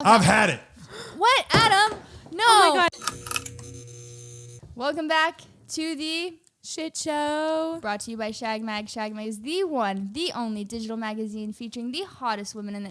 I've had it. What, Adam? No. Oh my God. Welcome back to the Shitshow. brought to you by Shag Mag. Shag Mag is the one, the only digital magazine featuring the hottest women in the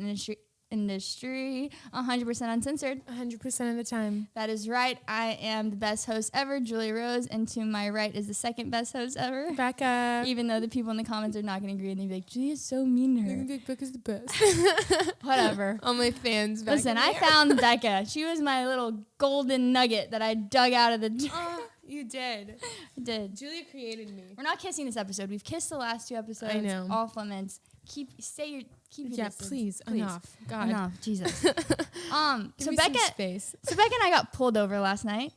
industry, 100% uncensored. 100% of the time. That is right. I am the best host ever, Julie Rose, and to my right is the second best host ever. Becca. Even though the people in the comments are not going to agree and they'd be like, Julie is so mean to her. Becca's the best. Whatever. All my fans back Listen, I found Becca. She was my little golden nugget that I dug out of the... Oh, you did. I did. Julia created me. We're not kissing this episode. We've kissed the last two episodes. I know. Off limits. Keep your Yeah, distance. please. Enough. God. Enough. Jesus. Give So me Becca, some space. and I got pulled over last night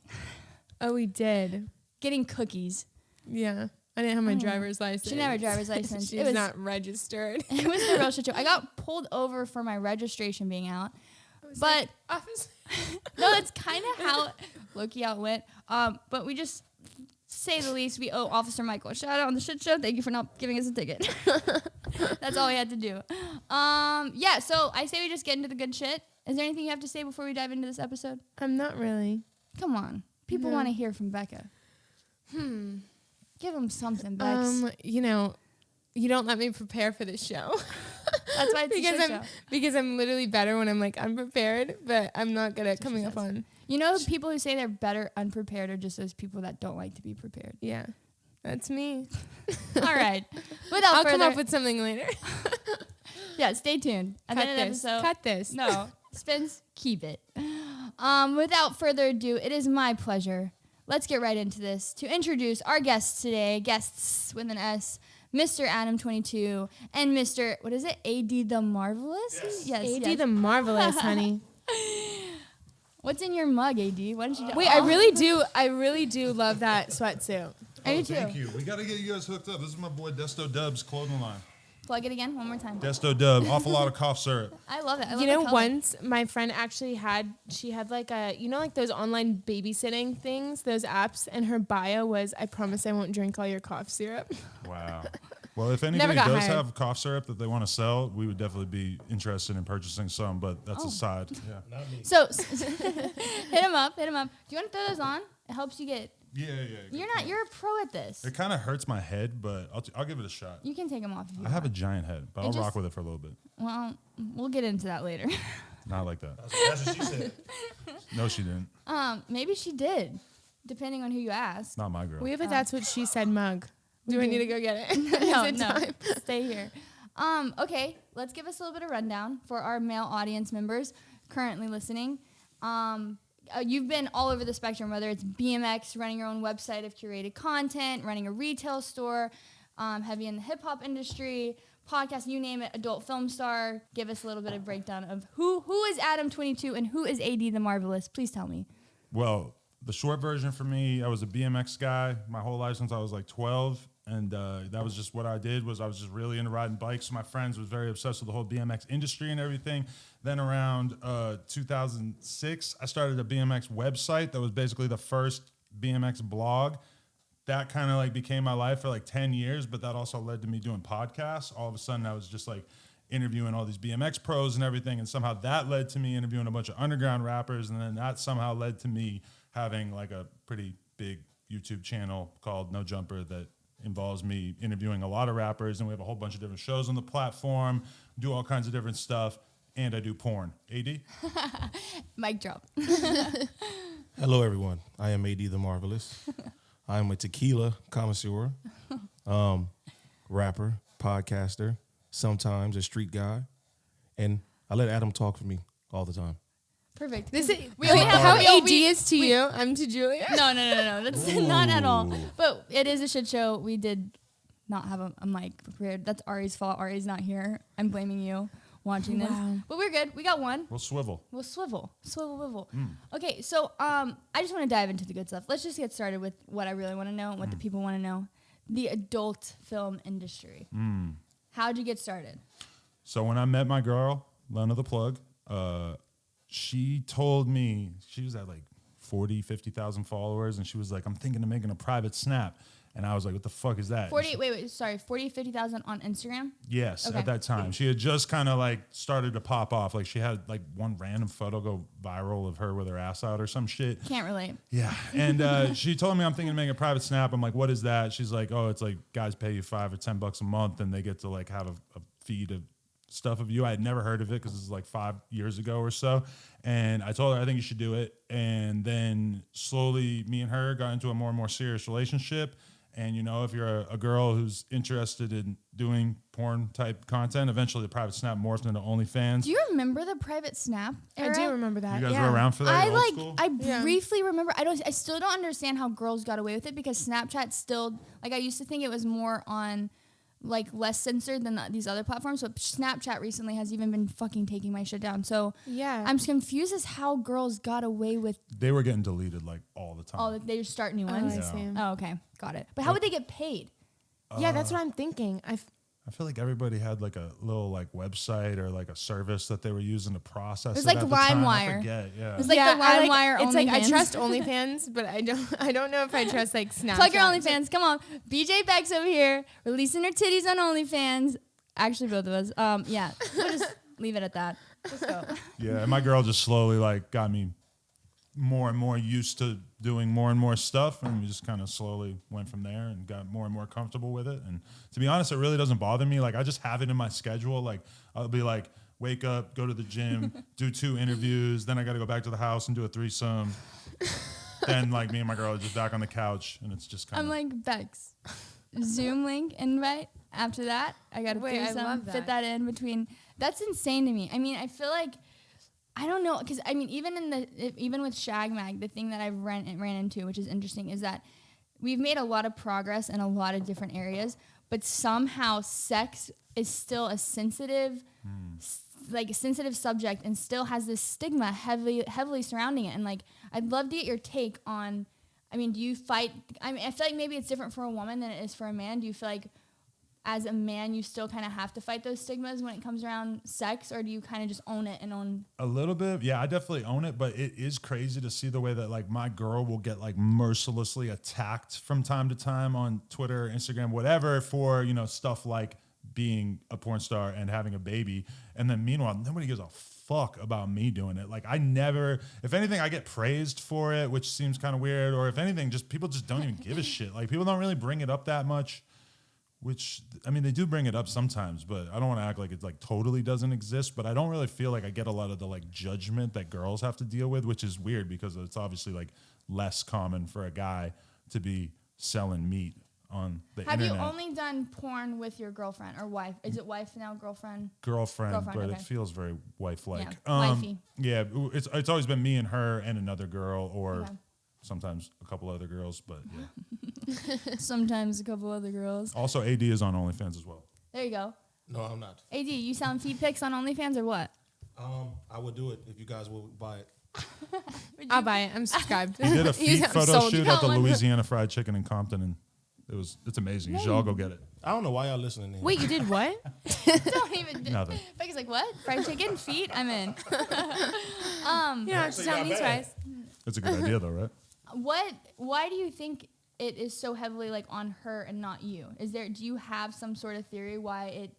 Oh, we did. getting cookies. Yeah. I didn't have my driver's license. She didn't have a driver's license. She's It was not registered. It was the real shit show. I got pulled over for my registration being out. But Office. no, that's kind of how low-key out went. But we just, say the least, we owe Officer Michael a shout out on the shit show. Thank you for not giving us a ticket. That's all we had to do. Yeah, so I say we just get into the good shit. Is there anything you have to say before we dive into this episode? I'm not really. Come on. People No. want to hear from Becca. Give them something, Bex. You don't let me prepare for this show. That's why it's a shit show. because I'm literally better when I'm like unprepared, but I'm not good at coming up on. You know, people who say they're better unprepared are just those people that don't like to be prepared. Yeah, that's me. All right. Without I'll further, come up with something later. yeah, stay tuned. At the Cut end of the this. episode, Cut this. No, Spence, keep it. Without further ado, it is my pleasure. Let's get right into this to introduce our guests today. Guests with an S, Mr. Adam22 and Mr. What is it? AD the Marvelous? Yes. AD the Marvelous, honey. What's in your mug, AD? Why don't you? Wait, I really do love that sweatsuit. I do too. Thank you. We got to get you guys hooked up. This is my boy Desto Dub's clothing line. Plug it again one more time. Desto Dub, awful lot of cough syrup. I love it. I love You the know, color. once my friend actually had like like those online babysitting things, those apps, and her bio was, "I promise I won't drink all your cough syrup." Wow. Well, if anybody got does hired. have cough syrup that they want to sell, we would definitely be interested in purchasing some, but that's a side. Yeah. Not me. So hit him up. Do you want to throw those on? It helps you get. Yeah. You're a pro at this. It kind of hurts my head, but I'll give it a shot. You can take them off if you I have a want. giant head, but It I'll just- rock with it for a little bit. Well, we'll get into that later. Not like that. That's what she said. No, she didn't. Maybe she did, depending on who you ask. Not my girl. We have a That's What She Said mug. Do I need to go get it? No, Is it time? stay here. Okay, let's give us a little bit of rundown for our male audience members currently listening. You've been all over the spectrum, whether it's BMX, running your own website of curated content, running a retail store, heavy in the hip hop industry, podcast, you name it, adult film star. Give us a little bit of breakdown of who is Adam22 and who is AD the Marvelous. Please tell me. Well, the short version for me, I was a BMX guy my whole life since I was like 12. And that was just what I did. I was just really into riding bikes. My friends was very obsessed with the whole BMX industry and everything. Then around 2006, I started a BMX website that was basically the first BMX blog. That kind of like became my life for like 10 years, but that also led to me doing podcasts. All of a sudden, I was just like interviewing all these BMX pros and everything. And somehow that led to me interviewing a bunch of underground rappers. And then that somehow led to me having like a pretty big YouTube channel called No Jumper that involves me interviewing a lot of rappers, and we have a whole bunch of different shows on the platform, do all kinds of different stuff, and I do porn. AD? Mic drop. Hello, everyone. I am AD the Marvelous. I am a tequila connoisseur, rapper, podcaster, sometimes a street guy, and I let Adam talk for me all the time. Perfect. We only have how AD is to you. I'm to Julia. No. That's not at all. But it is a shit show. We did not have a mic prepared. That's Ari's fault. Ari's not here. I'm blaming you watching this. Wow. But we're good. We got one. We'll swivel. We'll swivel. Okay, so I just want to dive into the good stuff. Let's just get started with what I really want to know and what the people want to know. The adult film industry. How'd you get started? So when I met my girl, Lena the Plug, she told me, she was at like 40, 50,000 followers, and she was like, I'm thinking of making a private Snap. And I was like, what the fuck is that? 40, 50,000 on Instagram? Yes, Okay. at that time. She had just kind of like started to pop off. Like she had like one random photo go viral of her with her ass out or some shit. Can't relate. Yeah. And she told me I'm thinking of making a private snap. I'm like, what is that? She's like, oh, it's like guys pay you $5 or $10 a month and they get to like have a feed of stuff of you. I had never heard of it because this is like 5 years ago or so. And I told her, I think you should do it. And then slowly me and her got into a more and more serious relationship. And, you know, if you're a girl who's interested in doing porn type content, eventually the private snap morphed into OnlyFans. Do you remember the private snap era? I do remember that. You guys were around for that? You're old school? I briefly remember. I still don't understand how girls got away with it because Snapchat still, like, I used to think it was more on, like, less censored than these other platforms. But Snapchat recently has even been fucking taking my shit down. So Yeah. I'm confused as how girls got away with They were getting deleted like all the time. all that. They just start new Oh, ones. I see. Oh, okay, got it. But how would they get paid? Yeah, that's what I'm thinking. I feel like everybody had like a little like website or like a service that they were using to process. It's it like at the time. I LimeWire. forget, yeah. It's like the LimeWire It's like I OnlyFans. trust OnlyFans, but I don't know if I trust like Snapchat. Plug your OnlyFans. Come on. BJ Beck's over here releasing her titties on OnlyFans. Actually, both of us. Yeah. We'll just leave it at that. Let's go. Yeah, and my girl just slowly like got me more and more used to doing more and more stuff, and we just kind of slowly went from there and got more and more comfortable with it. And to be honest, it really doesn't bother me. Like I just have it in my schedule. Like I'll be like, wake up, go to the gym, do 2 interviews, then I got to go back to the house and do a threesome. Then like me and my girl are just back on the couch, and it's just kind I'm of. like, Bex, Zoom link invite. After that, I got to Wait, I threesome, love fit that. that in between. That's insane to me. I mean, I feel like, I don't know, because I mean, even with Shag Mag, the thing that I've ran into, which is interesting, is that we've made a lot of progress in a lot of different areas, but somehow sex is still a sensitive, like a sensitive subject, and still has this stigma heavily surrounding it. And like, I'd love to get your take on. I mean, do you fight? I mean, I feel like maybe it's different for a woman than it is for a man. Do you feel like, as a man, you still kind of have to fight those stigmas when it comes around sex, or do you kind of just own it and own? A little bit. Yeah, I definitely own it, but it is crazy to see the way that like my girl will get like mercilessly attacked from time to time on Twitter, Instagram, whatever, for, you know, stuff like being a porn star and having a baby. And then meanwhile, nobody gives a fuck about me doing it. Like I never, if anything, I get praised for it, which seems kind of weird. Or if anything, just people just don't even give a shit. Like people don't really bring it up that much. Which, I mean, they do bring it up sometimes, but I don't want to act like it like totally doesn't exist. But I don't really feel like I get a lot of the like judgment that girls have to deal with, which is weird because it's obviously like less common for a guy to be selling meat on the Have internet. you only done porn with your girlfriend or wife? Is it wife now, girlfriend? Girlfriend, but okay. it feels very wife-like. Yeah, wifey. Yeah, it's always been me and her and another girl, or Okay. sometimes a couple other girls, but yeah. Sometimes a couple other girls. Also, AD is on OnlyFans as well. There you go. No, I'm not. AD, you sound feed pics on OnlyFans or what? I would do it if you guys will buy it. I'll buy it. I'm subscribed. He did a feet I'm photo sold. shoot Got at the one. Louisiana Fried Chicken in Compton, and it's amazing. You should all go get it. I don't know why y'all listening. Then. Wait, you did what? Don't even. Nothing. Becky's like, what? Fried chicken, feet? I'm in. You don't have to tell me twice. It's a good idea, though, right? Why do you think it is so heavily like on her and not you? Do you have some sort of theory why it,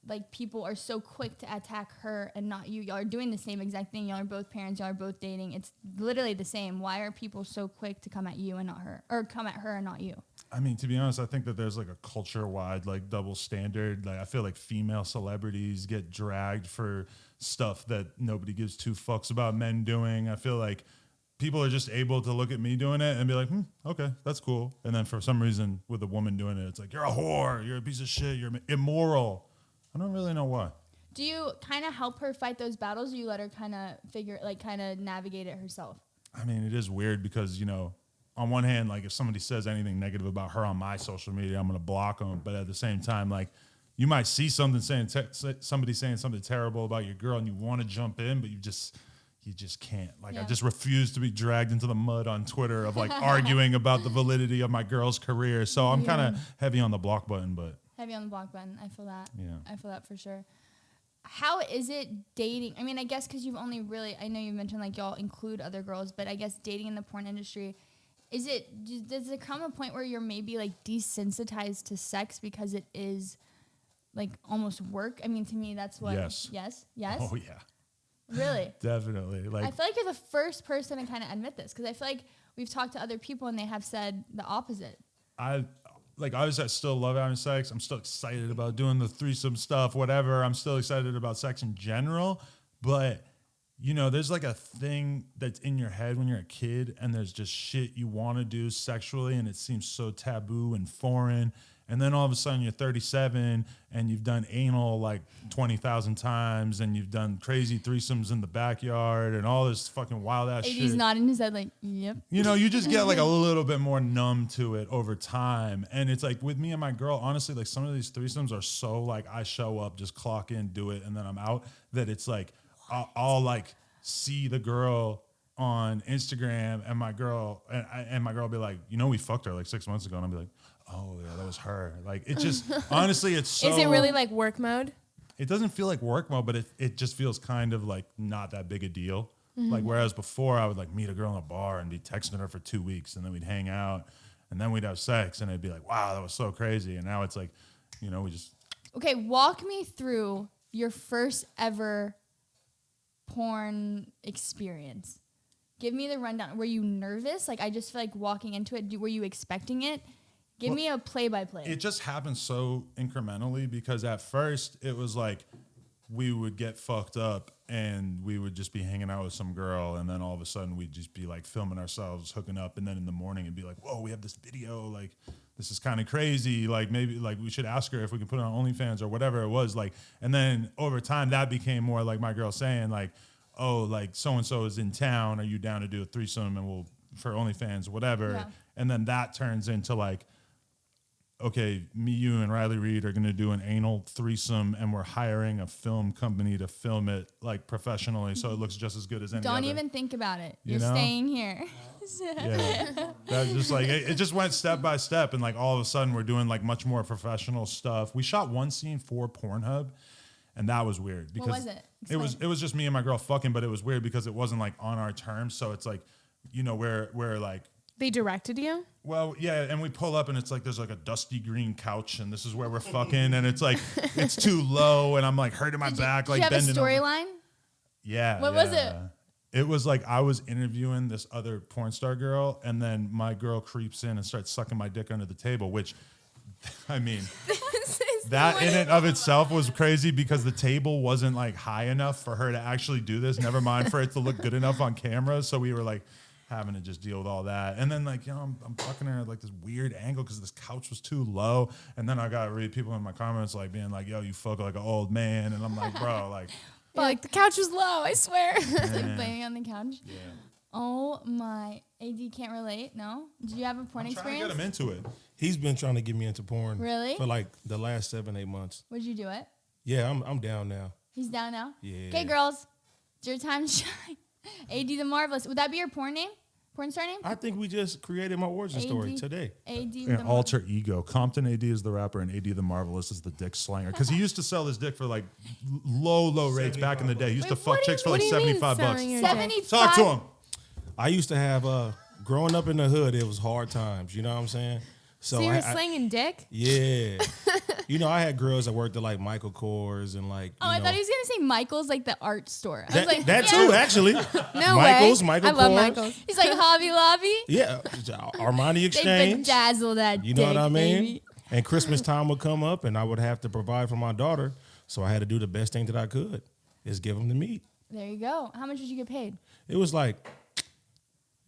like, people are so quick to attack her and not you? Y'all are doing the same exact thing. Y'all are both parents. Y'all are both dating. It's literally the same. Why are people so quick to come at you and not her, or come at her and not you? I mean, to be honest, I think that there's like a culture-wide like double standard. Like I feel like female celebrities get dragged for stuff that nobody gives 2 fucks about men doing. I feel like people are just able to look at me doing it and be like, okay, that's cool. And then for some reason with a woman doing it, it's like, you're a whore, you're a piece of shit, you're immoral. I don't really know why. Do you kind of help her fight those battles, or you let her kind of navigate it herself? I mean, it is weird because, you know, on one hand, like if somebody says anything negative about her on my social media, I'm going to block them. But at the same time, like you might see something somebody saying something terrible about your girl and you want to jump in, but you just can't. Like I just refuse to be dragged into the mud on Twitter of like arguing about the validity of my girl's career. So I'm kind of heavy on the block button, but Heavy on the block button. I feel that. Yeah. I feel that for sure. How is it dating? I mean, I guess because you've only really, I know you mentioned like y'all include other girls, but I guess dating in the porn industry, does it come a point where you're maybe like desensitized to sex because it is like almost work? I mean, to me, that's what. Yes. Yes. Oh yeah. Really? Definitely. Like, I feel like you're the first person to kind of admit this, because I feel like we've talked to other people and they have said the opposite. Obviously I still love having sex. I'm still excited about doing the threesome stuff, whatever. I'm still excited about sex in general. But, you know, there's like a thing that's in your head when you're a kid, and there's just shit you want to do sexually, and it seems so taboo and foreign. And then all of a sudden you're 37 and you've done anal like 20,000 times, and you've done crazy threesomes in the backyard and all this fucking wild ass shit. AD's nodding his head like, yep. You know, you just get like a little bit more numb to it over time. And it's like with me and my girl, honestly, like some of these threesomes are so like I show up, just clock in, do it, and then I'm out, that it's like I'll like see the girl on Instagram and my girl will be like, you know, we fucked her like 6 months ago. And I'll be like, oh yeah, that was her. Like, it just, honestly, it's so. Is it really like work mode? It doesn't feel like work mode, but it just feels kind of like not that big a deal. Like, whereas before I would like meet a girl in a bar and be texting her for 2 weeks, and then we'd hang out, and then we'd have sex, and it'd be like, wow, that was so crazy. And now it's like, you know, we just. Okay, walk me through your first ever porn experience. Give me the rundown. Were you nervous? Like, I just feel like walking into it, were you expecting it? Give me a play-by-play. It just happened so incrementally, because at first it was like we would get fucked up and we would just be hanging out with some girl, and then all of a sudden we'd just be like filming ourselves hooking up, and then in the morning it'd be like, whoa, we have this video, like this is kind of crazy, like maybe like we should ask her if we can put it on OnlyFans or whatever it was, like. And then over time that became more like my girl saying like, oh, like so-and-so is in town, are you down to do a threesome, and we'll for OnlyFans, whatever. Yeah. And then that turns into like, okay, me, you, and Riley Reed are going to do an anal threesome, and we're hiring a film company to film it like professionally, so it looks just as good as any Don't other. even think about it. You You're know? staying here. Yeah. That just like, it just went step by step, and like all of a sudden we're doing like much more professional stuff. We shot one scene for Pornhub, and that was weird because What was it? It was just me and my girl fucking, but it was weird because it wasn't like on our terms. So it's like, you know, we're like, They directed you? well, yeah, and we pull up and it's like there's like a dusty green couch, and this is where we're fucking, and it's like it's too low, and I'm like hurting my back, Did like you have a bending over. storyline? Yeah. What was it? It was like I was interviewing this other porn star girl, and then my girl creeps in and starts sucking my dick under the table, which, I mean, that in and of itself was crazy because the table wasn't like high enough for her to actually do this. Never mind for it to look good enough on camera. So we were like having to just deal with all that. And then like, you know, I'm fucking her at like this weird angle because this couch was too low. And then I got to read people in my comments like being like, yo, you fuck like an old man. And I'm like, bro, like. You're like, the couch was low, I swear. Like playing on the couch. Yeah. Oh my. AD can't relate. No. Did you have a porn I'm trying to experience? get him into it. He's been trying to get me into porn. Really? For like the last 7-8 months. Would you do it? Yeah, I'm down now. He's down now. Yeah. Okay, girls, it's your time to shine. AD the Marvelous. Would that be your porn name? Porn star name? I think we just created my origin story AD. today. AD the An alter ego. Compton AD is the rapper, and AD the Marvelous is the dick slanger. Because he used to sell his dick for like low rates back in the day. He used to Wait, fuck chicks for like what do you mean 75 bucks. selling your dick? 75. Talk to him. I used to have growing up in the hood, it was hard times, you know what I'm saying? So you were slanging dick? Yeah. You know, I had girls that worked at like Michael Kors and like Oh, I thought he was going to say Michael's, like the art store. I was like, that yeah. too, actually. No Michael's, way. Michael I love Kors. Michael's. He's like Hobby Lobby. Yeah, Armani They Exchange. bedazzle that You know dick, what I mean? baby. And Christmas time would come up, and I would have to provide for my daughter, so I had to do the best thing that I could, is give them the meat. There you go. How much did you get paid? It was like,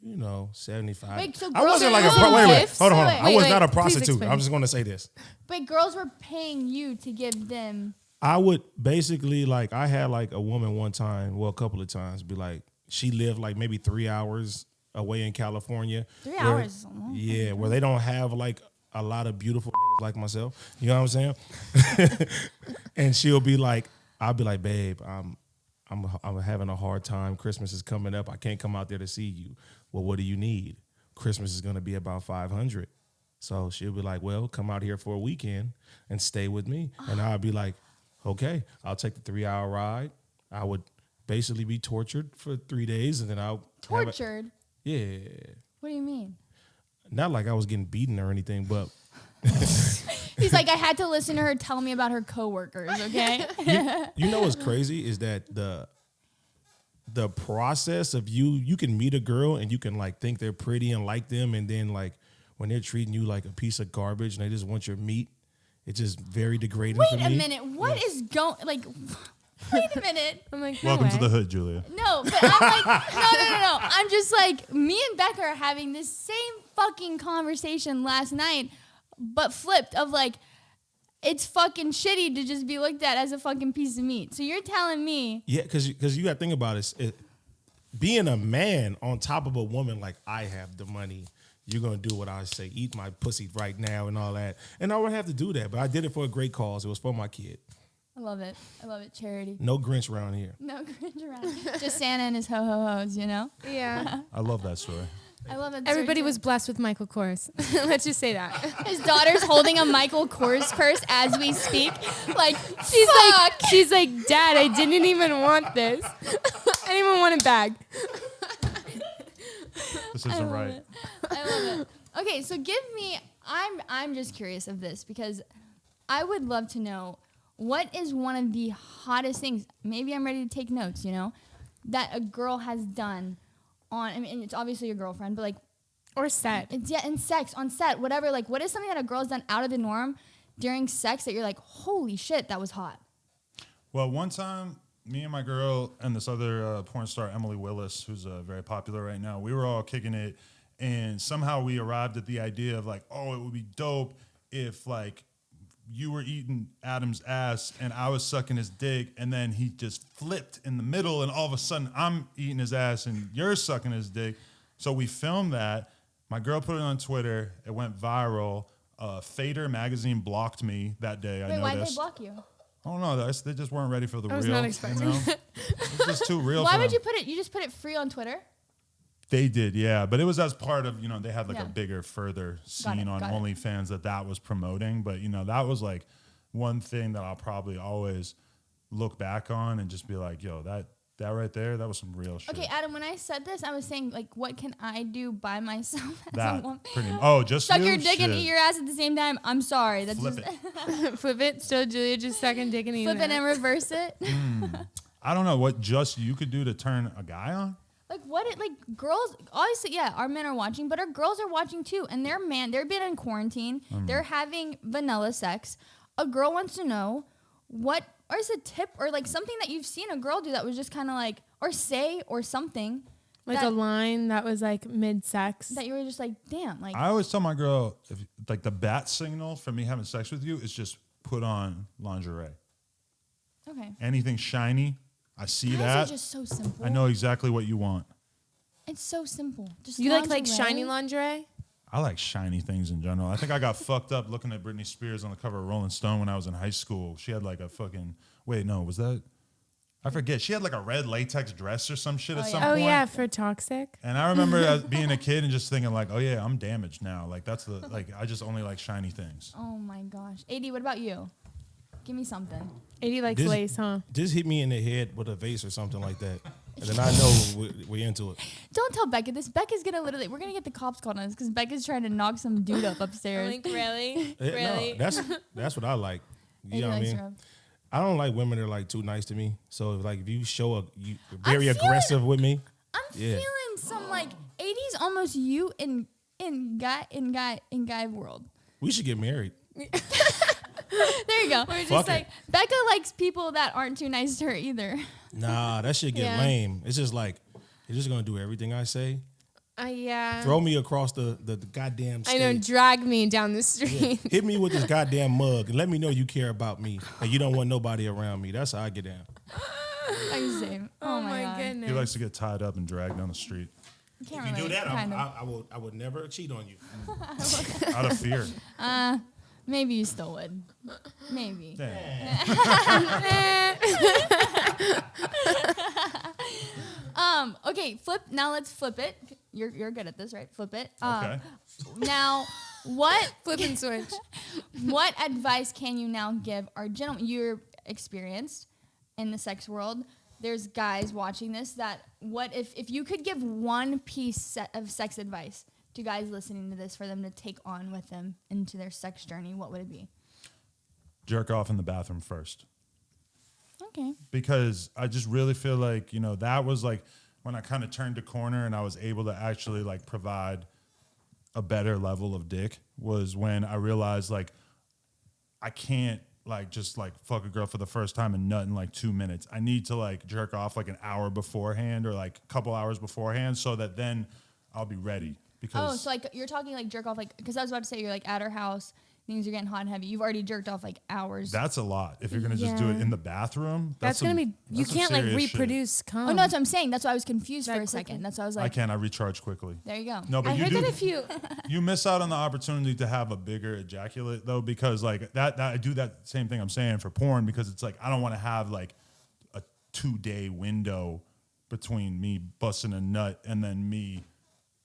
you know, 75. Wait, so I girls wasn't are like giving wait, gifts? hold on. Wait, I was wait, not a please prostitute. explain. I'm just going to say this. But girls were paying you to give them. I would basically like, I had like a woman one time, well, a couple of times, be like, she lived like maybe 3 hours away in California. 3 where- hours is a long Yeah, where they don't have like a lot of beautiful like myself. You know what I'm saying? And she'll be like, I'll be like, babe, I'm having a hard time. Christmas is coming up. I can't come out there to see you. Well, what do you need? Christmas is going to be about $500. So she'll be like, well, come out here for a weekend and stay with me. And I'll be like, okay, I'll take the 3-hour ride. I would basically be tortured for 3 days, and then I'll Tortured? yeah. What do you mean? not like I was getting beaten or anything, but He's like, I had to listen to her tell me about her coworkers. Okay. you know what's crazy is that the process of you can meet a girl and you can like think they're pretty and like them, and then like when they're treating you like a piece of garbage and they just want your meat, it's just very degrading. Wait for me. a minute. What is going like? Wait a minute. I'm like, Welcome no to way. the hood, Julia. No, but I'm like, no. I'm just like, me and Becca are having this same fucking conversation last night, but flipped of like, it's fucking shitty to just be looked at as a fucking piece of meat. So you're telling me. Yeah, because you got to think about it. Being a man on top of a woman, like I have the money, you're going to do what I say, eat my pussy right now and all that. And I would have to do that, but I did it for a great cause. It was for my kid. I love it. Charity. No Grinch around here. No cringe around. Just Santa and his ho-ho-hos, you know? Yeah. I love that story. I love it. Everybody was blessed with Michael Kors. Let's just say that. His daughter's holding a Michael Kors purse as we speak. Like, She's like, Dad, I didn't even want this. I didn't even want a bag. This isn't right. I love it. Okay, so give me, I'm just curious of this because I would love to know what is one of the hottest things, maybe I'm ready to take notes, you know, that a girl has done on, I mean, it's obviously your girlfriend, but like, Or set. it's in sex, on set, whatever, like what is something that a girl's done out of the norm during sex that you're like, holy shit, that was hot? Well, one time, me and my girl and this other porn star, Emily Willis, who's very popular right now, we were all kicking it, and somehow we arrived at the idea of like, oh, it would be dope if like you were eating Adam's ass and I was sucking his dick, and then he just flipped in the middle, and all of a sudden I'm eating his ass and you're sucking his dick. So we filmed that. My girl put it on Twitter. It went viral. Fader magazine blocked me that day. Wait, I why'd they noticed. block you? I don't know. They just weren't ready for the I was real. not expecting You know? It's just too real. Why for would them. you put it, you just put it free on Twitter? They did, yeah. But it was as part of, they had like Yeah. a bigger, further Got scene it, on got it. OnlyFans that was promoting. But, that was like one thing that I'll probably always look back on and just be like, yo, that right there, that was some real shit. Okay, Adam, when I said this, I was saying, like, what can I do by myself as a That woman? just Suck you? your dick and Shit. eat your ass at the same time? I'm sorry. That's Flip just it. Flip it. Still Julia just sucking dick and eating flip it that. and reverse it. I don't know what just you could do to turn a guy on. Like girls, obviously, yeah, our men are watching, but our girls are watching too. And they're been in quarantine. They're having vanilla sex. A girl wants to know what, or is a tip or like something that you've seen a girl do that was just kind of like, or say, or something. Like that, a line that was like mid-sex. that you were just like, damn, like, I always tell my girl, like the bat signal for me having sex with you is just put on lingerie. okay. Anything shiny, I see Guys that. are just so simple. I know exactly what you want. It's so simple. Just You like lingerie. shiny lingerie? I like shiny things in general. I think I got fucked up looking at Britney Spears on the cover of Rolling Stone when I was in high school. She had like a fucking, was that? I forget. She had like a red latex dress or some shit at some Oh point. yeah, for toxic. And I remember as being a kid and just thinking like, oh yeah, I'm damaged now. Like that's I just only like shiny things. Oh my gosh. AD, what about you? Give me something. AD likes This- lace, huh? Just hit me in the head with a vase or something like that, and then I know we're into it. Don't tell Becca this. Becca's gonna we're gonna get the cops called on us because Becca's trying to knock some dude up upstairs. really? No, that's what I like. You know what I likes mean? rub. I don't like women that are like too nice to me. So if you show you're very feeling- aggressive with me, I'm Yeah. feeling some like 80s almost you in guy world. we should get married. There you go. We're Fuck just it. like, Becca likes people that aren't too nice to her either. Nah, that shit get Yeah. lame. It's just like you're just gonna do everything I say. yeah. Throw me across the goddamn I stage. know, drag me down the Yeah. street. Hit me with this goddamn mug and let me know you care about me and you don't want nobody around me. That's how I get down. I'm same. Oh, my God. goodness. He likes to get tied up and dragged down the street You can't If you do relate, that, kind of. I would never cheat on you. out of fear. Maybe you still would. Maybe. Damn. Okay, now let's flip it. You're good at this, right? Flip it. Okay. Now, what Flip and switch. what advice can you now give our gentlemen? You're experienced in the sex world. There's guys watching this that what if you could give one piece of sex advice to guys listening to this for them to take on with them into their sex journey, what would it be? Jerk off in the bathroom first. Okay. Because I just really feel like, you know, that was like when I kind of turned a corner and I was able to actually like provide a better level of dick, was when I realized like I can't like just like fuck a girl for the first time and nut in like 2 minutes. I need to like jerk off like an hour beforehand or like a couple hours beforehand so that then I'll be ready. Because So like you're talking like jerk off, like, because I was about to say you're like at her house, things are getting hot and heavy. You've already jerked off like hours. that's a lot. If you're gonna just do it Yeah. in the bathroom, That's gonna be. You that's some can't like serious shit. reproduce cum. Oh no, that's what I'm saying. That's why I was confused That for a quickly. second. That's why I was I like, can't. I recharge quickly. there you go. No, but I you heard do. that if you. You miss out on the opportunity to have a bigger ejaculate though, because like that I do that same thing I'm saying for porn, because it's like I don't want to have like a 2-day window between me busting a nut and then me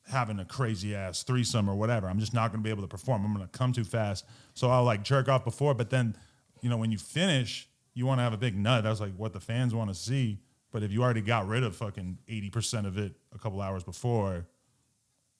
having a crazy ass threesome or whatever. I'm just not going to be able to perform. I'm going to come too fast. So I'll like jerk off before, but then, you know, when you finish, you want to have a big nut. That's like what the fans want to see. But if you already got rid of fucking 80% of it a couple hours before,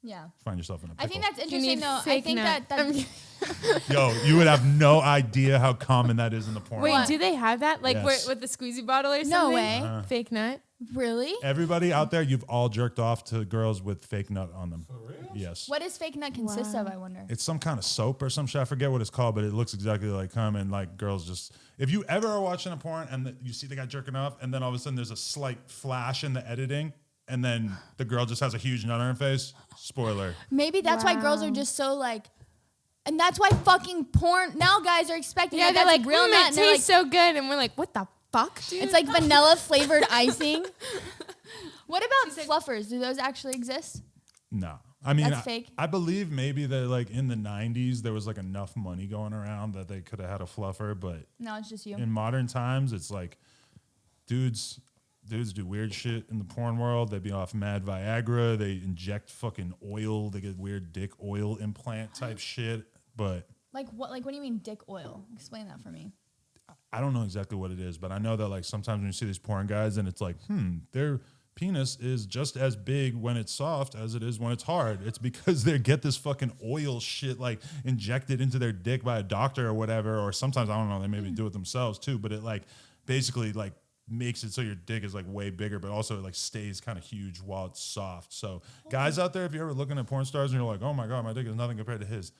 Yeah. find yourself in a pickle. I think that's You interesting need though. I fake think nut. that Yo, you would have no idea how common that is in the porn. Wait, What? do they have that? Like where, Yes. with the squeezy bottle or No something? way. Fake nut. really? Everybody out there, you've all jerked off to girls with fake nut on them. For real? Yes. What does fake nut consist of, I wonder? It's some kind of soap or some shit. I forget what it's called, but it looks exactly like cum. And like girls just, if you ever are watching a porn and you see the guy jerking off, and then all of a sudden there's a slight flash in the editing, and then the girl just has a huge nut on her face. Spoiler. Maybe that's why girls are Wow. just so like, and that's why fucking porn now guys are expecting Yeah, that they're that's like, real nut. it And they're like, tastes so good, and we're like, what the fuck, dude? it's like vanilla flavored icing. What about fluffers? Do those actually exist? No. I mean, That's fake. I believe maybe that like in the 90s, there was like enough money going around that they could have had a fluffer, but No, it's just you. in modern times, it's like dudes do weird shit in the porn world. They be off mad Viagra. They inject fucking oil. They get weird dick oil implant type shit. But Like what? Like what do you mean dick oil? Explain that for me. I don't know exactly what it is. But I know that like sometimes when you see these porn guys and it's like, their penis is just as big when it's soft as it is when it's hard. It's because they get this fucking oil shit like injected into their dick by a doctor or whatever. Or sometimes, I don't know, they maybe do it themselves too. But it like basically like makes it so your dick is like way bigger, but also it like stays kind of huge while it's soft. So guys out there, if you're ever looking at porn stars and you're like, oh my God, my dick is nothing compared to his,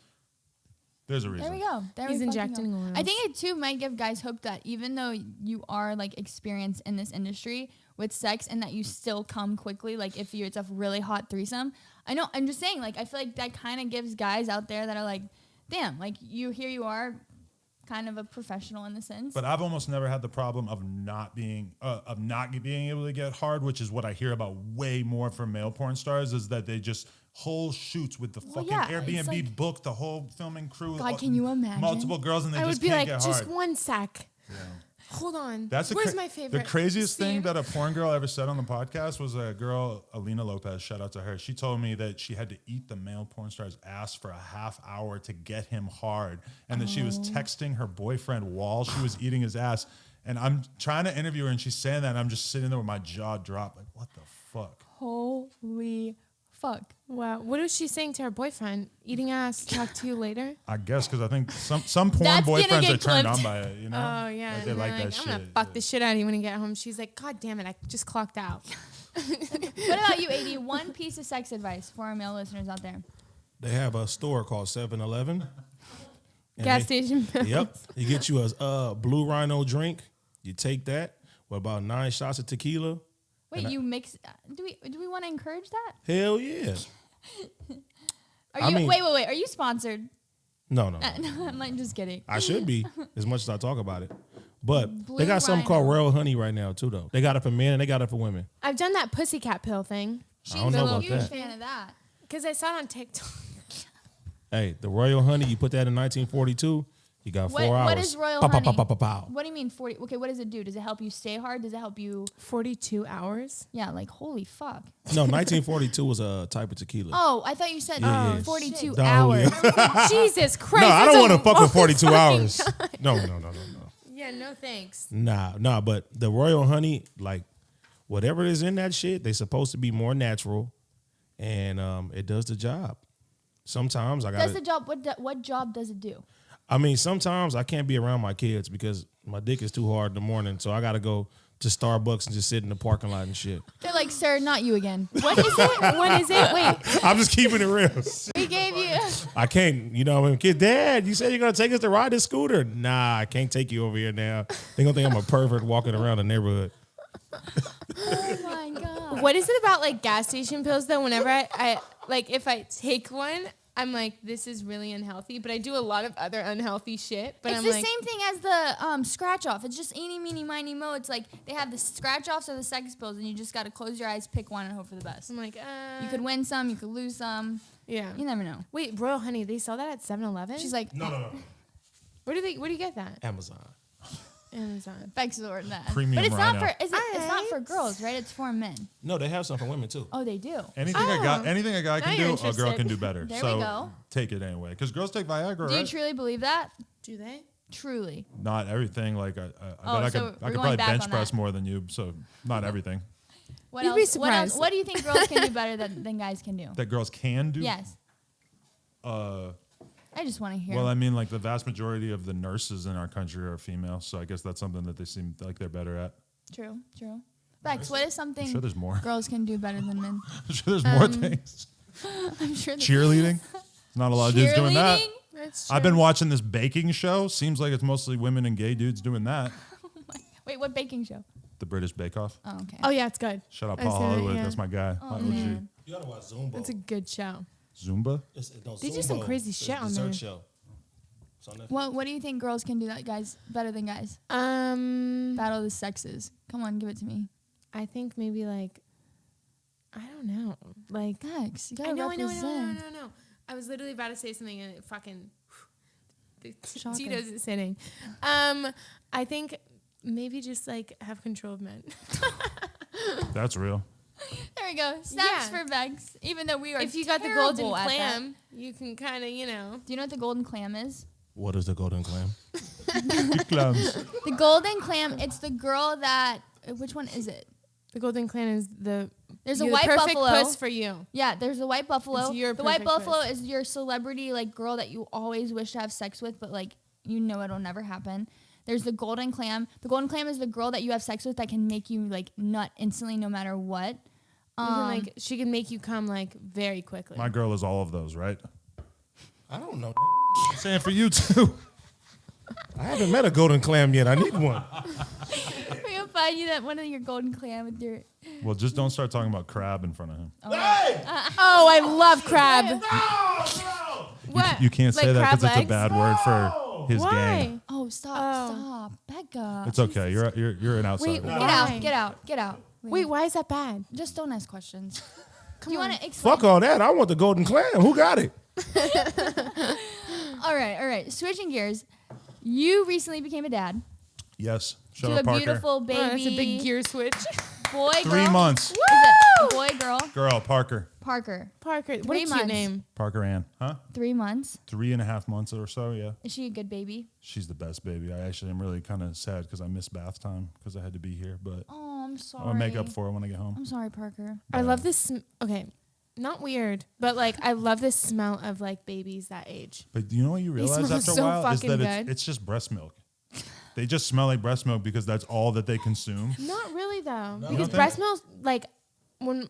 there's a reason. There we go. There He's we fucking injecting go. oils. I think it too might give guys hope that even though you are like experienced in this industry with sex and that you still come quickly, like if it's a really hot threesome, I know, I'm just saying, like I feel like that kind of gives guys out there that are like, damn, like you are kind of a professional in the sense. But I've almost never had the problem of not being able to get hard, which is what I hear about way more from male porn stars, is that they just whole shoots with the fucking yeah, it's Airbnb like- booked, the whole filming crew. God, can you imagine? Multiple girls and they I just would be can't like, get just hard. one sec. Hold on. That's Where's my favorite? The craziest thing scene? that a porn girl ever said on the podcast was a girl, Alina Lopez, shout out to her. She told me that she had to eat the male porn star's ass for a half hour to get him hard. And that she was texting her boyfriend while she was eating his ass. And I'm trying to interview her and she's saying that and I'm just sitting there with my jaw dropped. Like, what the fuck? Holy fuck. Wow. What was she saying to her boyfriend? Eating ass, talk to you later? I guess because I think some porn That's gonna boyfriends get are turned clipped. on by it, you know? Oh, yeah. Like, they and like they're that I'm shit. going to fuck the shit out of you when you get home. She's like, God damn it, I just clocked out. What about you, AD? One piece of sex advice for our male listeners out there. They have a store called 7-Eleven. And Gas they- station. Yep. You get you a Blue Rhino drink. You take that with about 9 shots of tequila. Wait, you mix? Do we want to encourage that? Hell yeah. Are you? mean- wait. Are you sponsored? No. No, I'm like just kidding. I should be, as much as I talk about it. But Blue they got something Rhino. called Royal Honey right now, too, though. They got it for men and they got it for women. I've done that pussycat pill thing I don't know I'm a about huge that. fan of that. because I saw it on TikTok. Hey, the Royal Honey, you put that in 1942, you got 4 hours. What is Royal Pow, pow, Honey? pow, pow, pow, pow. What do you mean 40? Okay, what does it do? Does it help you stay hard? Does it help you? 42 hours? Yeah, like holy fuck. No, 1942 was a type of tequila. Oh, I thought you said Yeah. 42 Don't hours. Jesus Christ. No, I that's don't a want to fuck for long 42 fucking hours. time. No. Yeah, no thanks. Nah, but the Royal Honey, like, whatever is in that shit, they supposed to be more natural, and it does the job. Sometimes I Does got the job? What job does it do? I mean, sometimes I can't be around my kids because my dick is too hard in the morning. So I got to go to Starbucks and just sit in the parking lot and shit. They're like, sir, not you again. What is it? What is it? Wait, I'm just keeping it real. We gave you. I can't, you know, when kid, Dad, you said you're going to take us to ride this scooter. Nah, I can't take you over here now. They're going to think I'm a pervert walking around the neighborhood. Oh my god. what is it about like gas station pills though? Whenever I like, if I take one, I'm like, this is really unhealthy. But I do a lot of other unhealthy shit. But It's I'm the like, same thing as the scratch off. It's just eeny, meeny, miny, mo. It's like they have the scratch offs or the sex pills, and you just got to close your eyes, pick one, and hope for the best. I'm like, You could win some, you could lose some. yeah. You never know. Wait, Royal Honey, they sell that at 7-Eleven? She's like, No. where do you get that? Amazon. Amazon. Bex or that. Premium But it's not Rhino. for. It's not for girls, right? It's for men. No, they have some for women too. Oh, they do. Anything a guy Now can you're do, a girl interested. can do better. There so we go. take it anyway. Because girls take Viagra, Do you right? truly believe that? Do they? Truly. Not everything. Like I Oh, bet so I we're could going probably back bench on press that. more than you. So not everything What You'd else? be What else? surprised. What do you think girls can do better than guys can do? that girls can do. Yes. I just want to hear. Well, I mean, like the vast majority of the nurses in our country are female, so I guess that's something that they seem like they're better at. True. Bex, what is something I'm sure there's more. girls can do better than men? I'm sure there's more things. I'm sure. Cheerleading. Not a lot of dudes doing that. Cheerleading? That's I've been watching this baking show. Seems like it's mostly women and gay dudes doing that. Wait, what baking show? The British Bake Off. Oh, okay. Oh, yeah, it's good. Shout out I've Paul seen it, Hollywood. yeah. That's my guy. Oh, my OG. man. You gotta watch Zumba. It's a good show. Zumba. They do some crazy shit on there. Show. It's on Netflix. What do you think girls can do that guys better than guys? Battle of the sexes. Come on, give it to me. I think maybe like, I don't know. Like, Bex, you gotta I know. represent. I was literally about to say something and it fucking, the Shocker. Tito's is sitting. I think maybe just like have control of men. That's real. There we go. Snaps Yeah. for Bex. Even though we are If you got the terrible golden at that. clam, you can kind of, Do you know what the golden clam is? What is the golden clam? Clams. The golden clam, it's the girl that, which one is it? the golden clam is the There's a you're white the perfect buffalo. puss for you. Yeah, there's the white buffalo. It's your The white perfect buffalo puss. is your celebrity, like, girl that you always wish to have sex with, but, like, you know it'll never happen. There's the golden clam. The golden clam is the girl that you have sex with that can make you, like, nut instantly no matter what. You can, like, she can make you come like very quickly. My girl is all of those, right? I don't know. Saying for you too. I haven't met a golden clam yet. I need one. We're gonna find you that one of your golden clam with your. Well, just don't start talking about crab in front of him. Oh, I love crab. What? You can't say Like that crab because it's a legs? bad word for his Why? gang. Oh, stop, Becca. It's okay. You're an outsider. Wait, Get Why? out. Wait, why is that bad? Just don't ask questions. Come Do you on. want to explain? Fuck all that. I want the golden clam. Who got it? All right. Switching gears. You recently became a dad Yes. Shut to up, a Parker. beautiful baby. Oh, that's a big gear switch. Boy, girl. 3 months. Is it boy, girl? Girl, Parker. Parker. Parker, what 3 a cute months. name. Parker Ann. Huh? 3 months. 3.5 months or so, yeah. Is she a good baby? She's the best baby. I actually am really kind of sad because I missed bath time because I had to be here, but Oh, I'm sorry. I'm going to make up for it when I get home. I'm sorry, Parker. I love this. Okay, not weird, but like I love the smell of like babies that age. But you know what you realize smell after a so while is fucking that good. it's just breast milk. They just smell like breast milk because that's all that they consume. Not really though, You because don't breast milk like when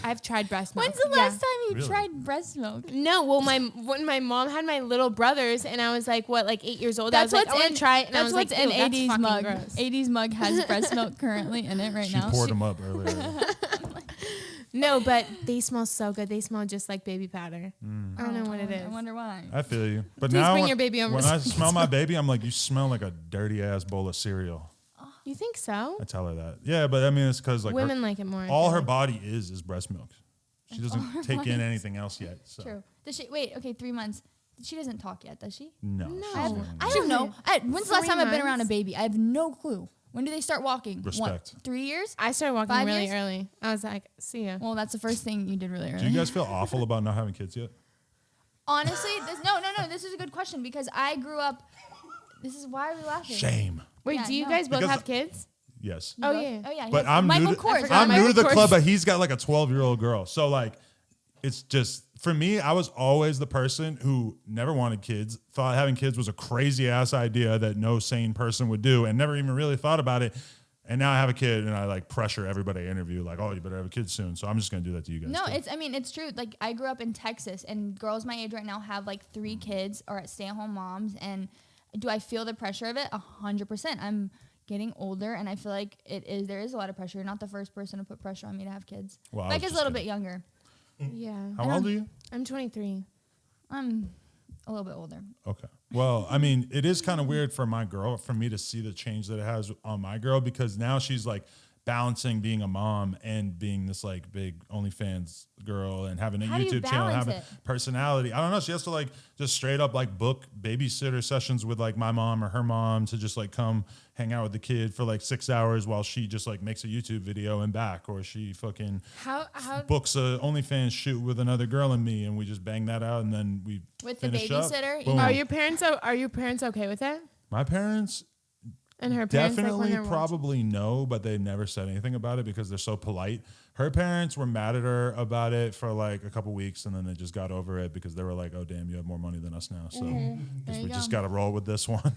I've tried breast milk. When's the Yeah. last time you Really? tried breast milk? No, well, when my mom had my little brothers, and I was like, what, like 8 years old. That's I was like, what's I want in to try it. And I That's was what's like, in ew, that's AD's fucking mug. gross. AD's mug has breast milk currently in it right She now. poured them up earlier. No, but they smell so good. They smell just like baby powder. I don't know what it is. I wonder why. I feel you. But Please now bring when, your baby over when so I we can smell my baby, I'm like, you smell like a dirty ass bowl of cereal. You think so? I tell her that. Yeah, but I mean, it's because like Women like it more. I all feel her like. body is breast milk. She doesn't take in anything else yet. So. True. Does she? Wait. Okay. 3 months. She doesn't talk yet, does she? No. No. she's I, have, young. I don't know. When's the last 3 time I've been around a months? baby? I have no clue. When do they start walking? Respect. 3 years? I started walking 5 really years? early. I was like, see ya. Well, that's the first thing you did really early. Do you guys feel awful about not having kids yet? Honestly, no. This is a good question because I grew up. This is why are we laughing? Shame. Wait, Yeah, do you no. guys both Because- have kids? Yes. You Oh, both? yeah. Oh yeah. he But has I'm Michael new to, Kors. forgot I'm new to Michael the Kors. club, but he's got like a 12-year-old girl. So like it's just, for me, I was always the person who never wanted kids, thought having kids was a crazy ass idea that no sane person would do, and never even really thought about it. And now I have a kid, and I like pressure everybody I interview, like, oh, you better have a kid soon. So I'm just gonna do that to you guys. No, too. it's true. Like, I grew up in Texas, and girls my age right now have like 3 kids or stay-at-home moms. And do I feel the pressure of it? 100%. I'm getting older, and I feel like there is a lot of pressure. You're not the first person to put pressure on me to have kids. Well, Mike is a little bit younger. Yeah. How old are you? I'm 23. I'm a little bit older. Okay. Well, I mean, it is kind of weird for me to see the change that it has on my girl, because now she's like balancing being a mom and being this like big OnlyFans girl and having a How do you YouTube channel, balance having it? personality. I don't know. She has to like just straight up like book babysitter sessions with like my mom or her mom to just like come hang out with the kid for like 6 hours while she just like makes a YouTube video and back, or she fucking How books a OnlyFans shoot with another girl and me, and we just bang that out, and then we With the finish up. babysitter? Boom. are your parents okay with it? My parents And her parents like, when definitely they're watching? probably no, but they never said anything about it because they're so polite. Her parents were mad at her about it for like a couple weeks, and then they just got over it because they were like, oh damn, you have more money than us now, so guess There we you just go. got to roll with this one.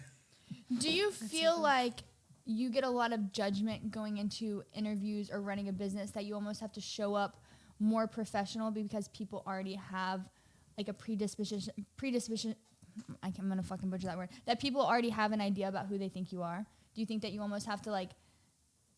Do you feel like you get a lot of judgment going into interviews or running a business, that you almost have to show up more professional because people already have like a predisposition, I'm going to fucking butcher that word, that people already have an idea about who they think you are? Do you think that you almost have to like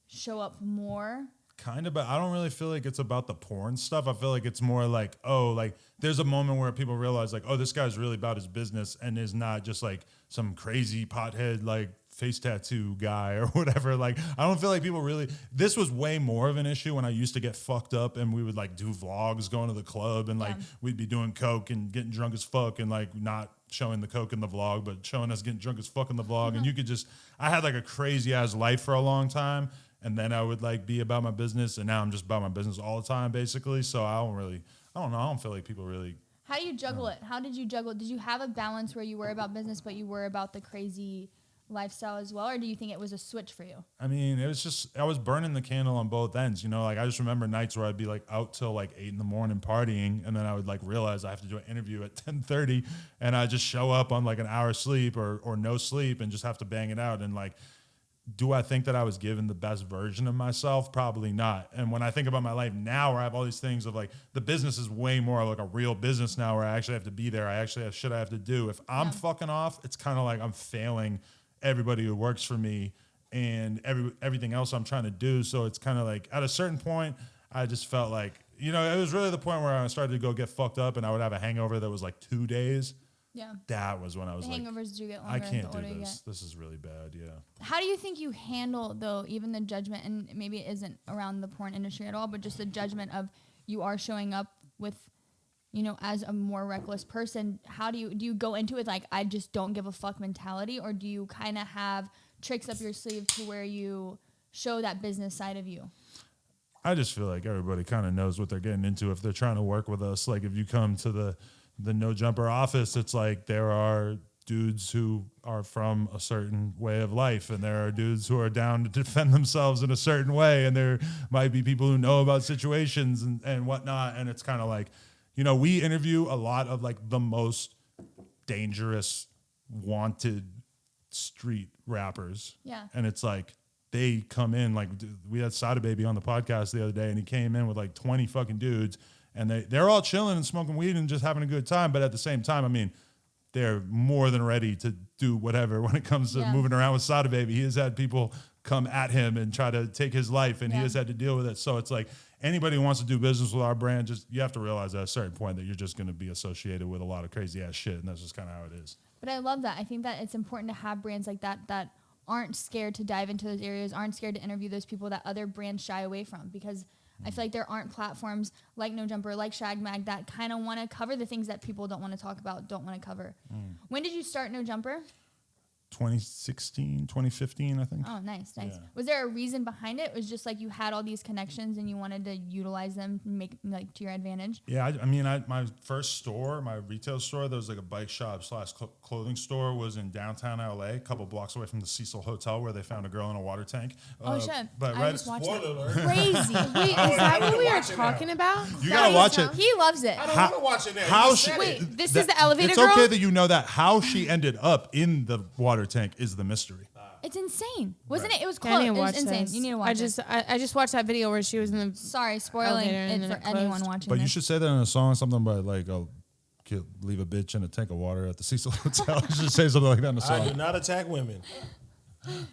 show up more? Kind of, but I don't really feel like it's about the porn stuff. I feel like it's more like, oh, like there's a moment where people realize like, oh, this guy's really about his business and is not just like some crazy pothead like face tattoo guy or whatever. Like, I don't feel like people really, this was way more of an issue when I used to get fucked up and we would like do vlogs going to the club, and like we'd be doing coke and getting drunk as fuck, and like not showing the coke in the vlog, but showing us getting drunk as fuck in the vlog. And you could just, I had like a crazy ass life for a long time. And then I would like be about my business, and now I'm just about my business all the time, basically. So I don't know. I don't feel like people really. How do you juggle it? How did you juggle? Did you have a balance where you were about business, but you were about the crazy lifestyle as well? Or do you think it was a switch for you? I mean, it was just, I was burning the candle on both ends, you know, like I just remember nights where I'd be like out till like 8 a.m. partying. And then I would like realize I have to do an interview at 10:30, and I just show up on like an hour sleep or no sleep and just have to bang it out. And like, do I think that I was given the best version of myself? Probably not. And when I think about my life now, where I have all these things of like, the business is way more like a real business now, where I actually have to be there. I actually have shit I have to do. If I'm fucking off, it's kind of like I'm failing everybody who works for me and everything else I'm trying to do. So it's kind of like at a certain point, I just felt like, you know, it was really the point where I started to go get fucked up, and I would have a hangover that was like 2 days. Yeah. That was when I was The like, hangovers do get longer. I can't the older do you this. get. This is really bad. Yeah. How do you think you handle, though, even the judgment, and maybe it isn't around the porn industry at all, but just the judgment of you are showing up with, you know, as a more reckless person? How do you go into it like, I just don't give a fuck mentality, or do you kind of have tricks up your sleeve to where you show that business side of you? I just feel like everybody kind of knows what they're getting into if they're trying to work with us. Like if you come to the No Jumper office, it's like there are dudes who are from a certain way of life, and there are dudes who are down to defend themselves in a certain way, and there might be people who know about situations and whatnot. And it's kind of like, you know, we interview a lot of like the most dangerous, wanted street rappers. Yeah. And it's like, they come in, like we had Sada Baby on the podcast the other day, and he came in with like 20 fucking dudes, and they're all chilling and smoking weed and just having a good time. But at the same time, I mean, they're more than ready to do whatever when it comes to moving around with Sada Baby. He has had people come at him and try to take his life, and he has had to deal with it. So it's like, anybody who wants to do business with our brand, just, you have to realize at a certain point that you're just going to be associated with a lot of crazy ass shit, and that's just kind of how it is. But I love that. I think that it's important to have brands like that that aren't scared to dive into those areas, aren't scared to interview those people that other brands shy away from, because I feel like there aren't platforms like No Jumper, like Shag Mag, that kind of want to cover the things that people don't want to talk about, don't want to cover. When did you start No Jumper? 2016, 2015, I think. Oh, nice. Yeah. Was there a reason behind it? It was just like you had all these connections and you wanted to utilize them and make like to your advantage? Yeah, I mean, my first store, my retail store, that was like a bike shop / clothing store, was in downtown LA, a couple blocks away from the Cecil Hotel, where they found a girl in a water tank. Oh, shit. But I just watched that. Crazy. Wait, is that what we were talking about? You gotta watch it. He loves it. I don't want to watch it now. How she? Wait, this is the elevator It's girl? okay that you know that. How she ended up in the water tank is the mystery. It's insane. Wasn't it? It was I close. need It to watch was insane. this. You need to watch it. I just watched that video where she was in the. Sorry, spoiling Elevator and it then for it anyone closed. watching But this. you should say that in a song, something about like, "I'll leave a bitch in a tank of water at the Cecil Hotel." You should say something like that in a I do song. not attack women.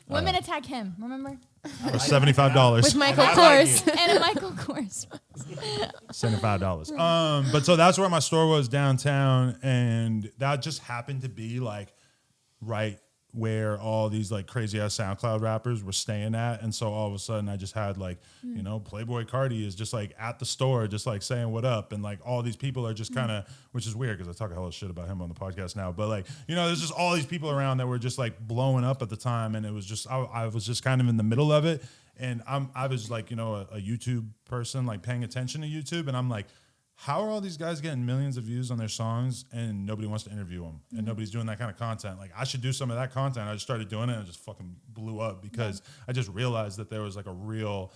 Women attack him, remember? For $75. With Michael Kors. And a Michael Kors. $75. But so that's where my store was downtown, and that just happened to be like right where all these like crazy ass SoundCloud rappers were staying at. And so all of a sudden I just had like, you know, Playboy Cardi is just like at the store, just like saying what up. And like all these people are just kind of, which is weird because I talk a hell of shit about him on the podcast now. But like, you know, there's just all these people around that were just like blowing up at the time. And it was just, I was just kind of in the middle of it. And I was like, you know, a YouTube person, like paying attention to YouTube. And I'm like, how are all these guys getting millions of views on their songs and nobody wants to interview them and nobody's doing that kind of content? Like, I should do some of that content. I just started doing it and it just fucking blew up because I just realized that there was like a real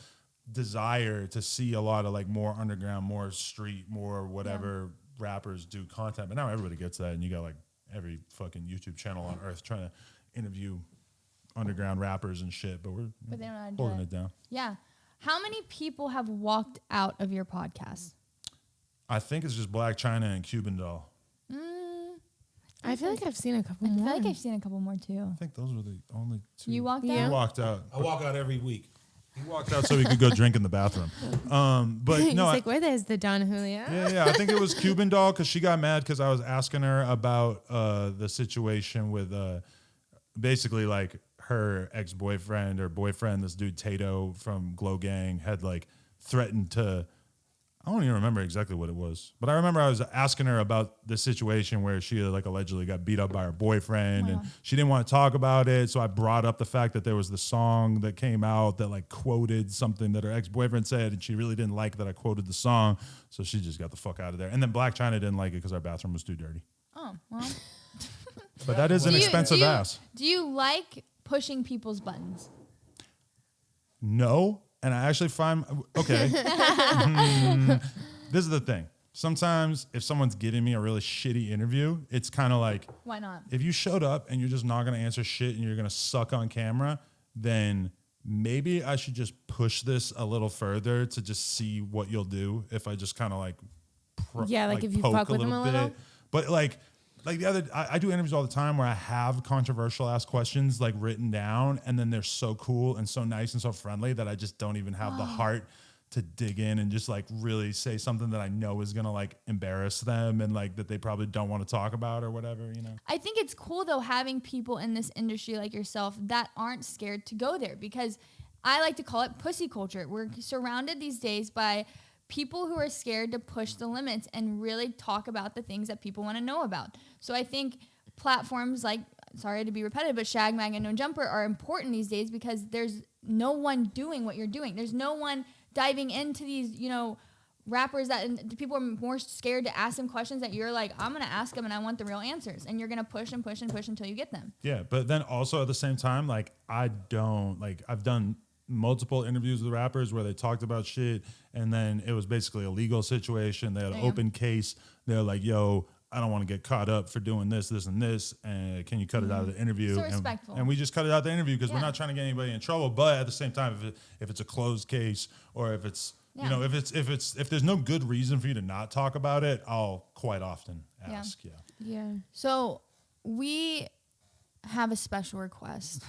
desire to see a lot of like more underground, more street, more whatever rappers do content. But now everybody gets that, and you got like every fucking YouTube channel on earth trying to interview underground rappers and shit. But But they don't know how to do holding it. it down. Yeah. How many people have walked out of your podcast? I think it's just Black China and Cuban Doll. I feel like I've seen a couple I more. feel like I've seen a couple more too. I think those were the only two. You walked Yeah. He out? walked out. I walk out every week. He walked out so he could go drink in the bathroom. But He's no, like, where is the Don Julio? yeah. I think it was Cuban Doll because she got mad because I was asking her about the situation with basically like her ex-boyfriend or boyfriend, this dude Tato from Glow Gang, had like threatened to. I don't even remember exactly what it was, but I remember I was asking her about the situation where she like allegedly got beat up by her boyfriend, and she didn't want to talk about it. So I brought up the fact that there was the song that came out that like quoted something that her ex-boyfriend said, and she really didn't like that I quoted the song. So she just got the fuck out of there. And then Black China didn't like it because our bathroom was too dirty. Oh, well. But that is an expensive ass. Do you like pushing people's buttons? No. And I actually find, okay. This is the thing. Sometimes if someone's getting me a really shitty interview, it's kind of like, Why not? if you showed up and you're just not going to answer shit and you're going to suck on camera, then maybe I should just push this a little further to just see what you'll do if I just kind of like, Yeah, like if you poke fuck with them a little. But like the other, I do interviews all the time where I have controversial ass questions like written down, and then they're so cool and so nice and so friendly that I just don't even have the heart to dig in and just like really say something that I know is gonna like embarrass them and like that they probably don't want to talk about or whatever, you know. I think it's cool though having people in this industry like yourself that aren't scared to go there, because I like to call it pussy culture. We're surrounded these days by people who are scared to push the limits and really talk about the things that people want to know about. So I think platforms like, sorry to be repetitive, but Shag Mag and No Jumper are important these days because there's no one doing what you're doing. There's no one diving into these, you know, rappers that, and people are more scared to ask them questions that you're like, I'm going to ask them and I want the real answers. And you're going to push and push and push until you get them. Yeah, but then also at the same time, like I've done multiple interviews with rappers where they talked about shit and then it was basically a legal situation. They had an open case. They're like, yo, I don't want to get caught up for doing this, and this, and can you cut it out of the interview? So respectful. And we just cut it out of the interview because we're not trying to get anybody in trouble. But at the same time, if it's a closed case or if it's you know if there's no good reason for you to not talk about it, I'll quite often ask. Yeah. So we have a special request.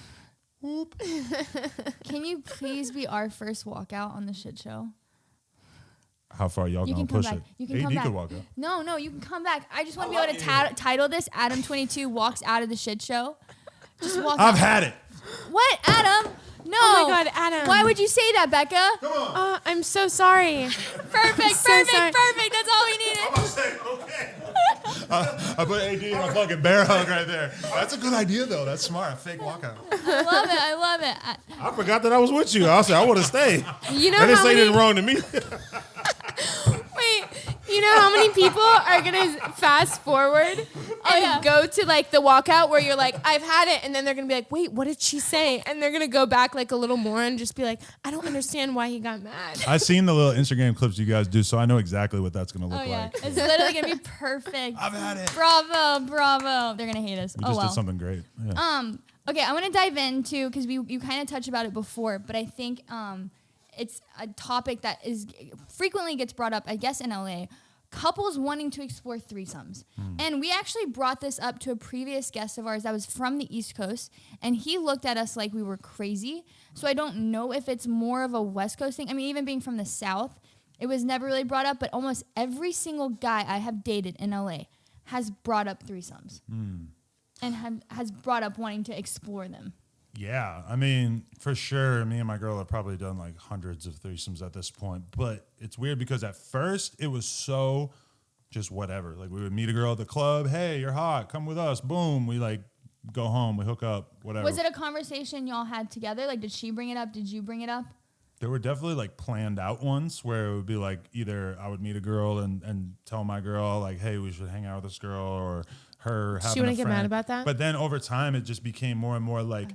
Can you please be our first walkout on the shit show? How far y'all You gonna can come push back. it? You can AD come back. could walk out. No, you can come back. I just want to be able to title this Adam22 Walks Out of the Shit Show. Just walk I've out. had it. What, Adam? No. Oh my God, Adam. Why would you say that, Becca? I'm so sorry. Perfect. So sorry. That's all we needed. I'm gonna say okay. I put AD in a fucking bear hug right there. That's a good idea, though. That's smart. A fake walkout. I love it. I forgot that I was with you. I said I would have stayed. You know They didn't how say many? anything wrong to me. Wait, you know how many people are gonna fast forward and go to like the walkout where you're like, I've had it, and then they're gonna be like, wait, what did she say? And they're gonna go back like a little more and just be like, I don't understand why he got mad. I've seen the little Instagram clips you guys do, so I know exactly what that's going to look like. It's literally gonna be perfect. I've had it. Bravo. They're gonna hate us. We just did something great. Yeah. Okay, I want to dive into because you kind of touched about it before, but I think it's a topic that frequently gets brought up, I guess, in LA. Couples wanting to explore threesomes. And we actually brought this up to a previous guest of ours that was from the East Coast, and he looked at us like we were crazy. So I don't know if it's more of a West Coast thing. I mean, even being from the South, it was never really brought up, but almost every single guy I have dated in LA has brought up threesomes and has brought up wanting to explore them. Yeah, I mean, for sure, me and my girl have probably done like hundreds of threesomes at this point. But it's weird because at first it was so just whatever. Like we would meet a girl at the club. Hey, you're hot. Come with us. Boom. We like go home. We hook up. Whatever. Was it a conversation y'all had together? Like, did she bring it up? Did you bring it up? There were definitely like planned out ones where it would be like either I would meet a girl and tell my girl like, hey, we should hang out with this girl, or her having She wouldn't a get friend. mad about that? But then over time, it just became more and more like,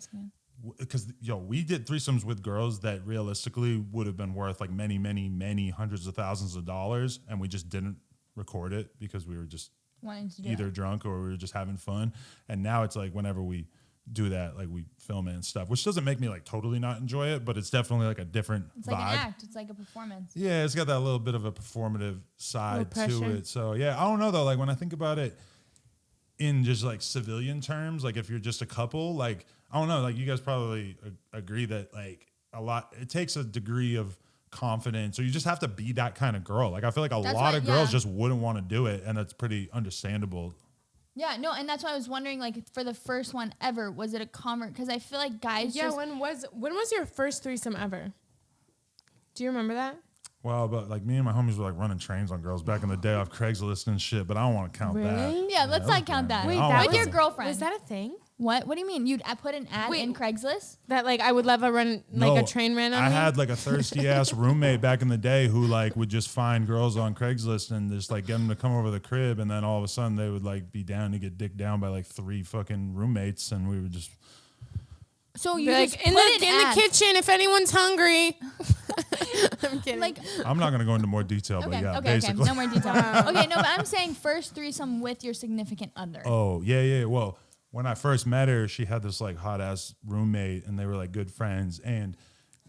because we did threesomes with girls that realistically would have been worth like many hundreds of thousands of dollars, and we just didn't record it because we were just Wanting to do either it. drunk or we were just having fun. And now it's like whenever we do that, like we film it and stuff, which doesn't make me like totally not enjoy it, but it's definitely like a different It's vibe. like an act. It's like a performance. Yeah, it's got that little bit of a performative side to pressure. it. So yeah, I don't know though. Like when I think about it in just like civilian terms, like if you're just a couple, like I don't know, like you guys probably agree that like it takes a degree of confidence, or you just have to be that kind of girl. Like I feel like a lot of girls just wouldn't want to do it, and that's pretty understandable. Yeah, no, and that's why I was wondering, like, for the first one ever, was it a convert? Because I feel like guys Yeah, just... when was your first threesome ever? Do you remember that? Well, but like me and my homies were like running trains on girls back in the day off Craigslist and shit, but I don't want to count that. Really? Yeah, let's that was not count that. grand. Wait, I don't that With want your to- girlfriend. Was that a thing? What? What do you mean? You'd put an ad Wait. in Craigslist? That like I would love a run like a train ran on I me? had like a thirsty ass roommate back in the day who like would just find girls on Craigslist and just like get them to come over to the crib, and then all of a sudden they would like be down to get dicked down by like 3 fucking roommates, and we would just So you Be just like in put the an ad. kitchen if anyone's hungry. I'm kidding. Like, I'm not gonna go into more detail, but yeah, okay. basically. No more detail. Okay, no, but I'm saying first threesome with your significant other. Oh yeah. Well, when I first met her, she had this like hot ass roommate, and they were like good friends. And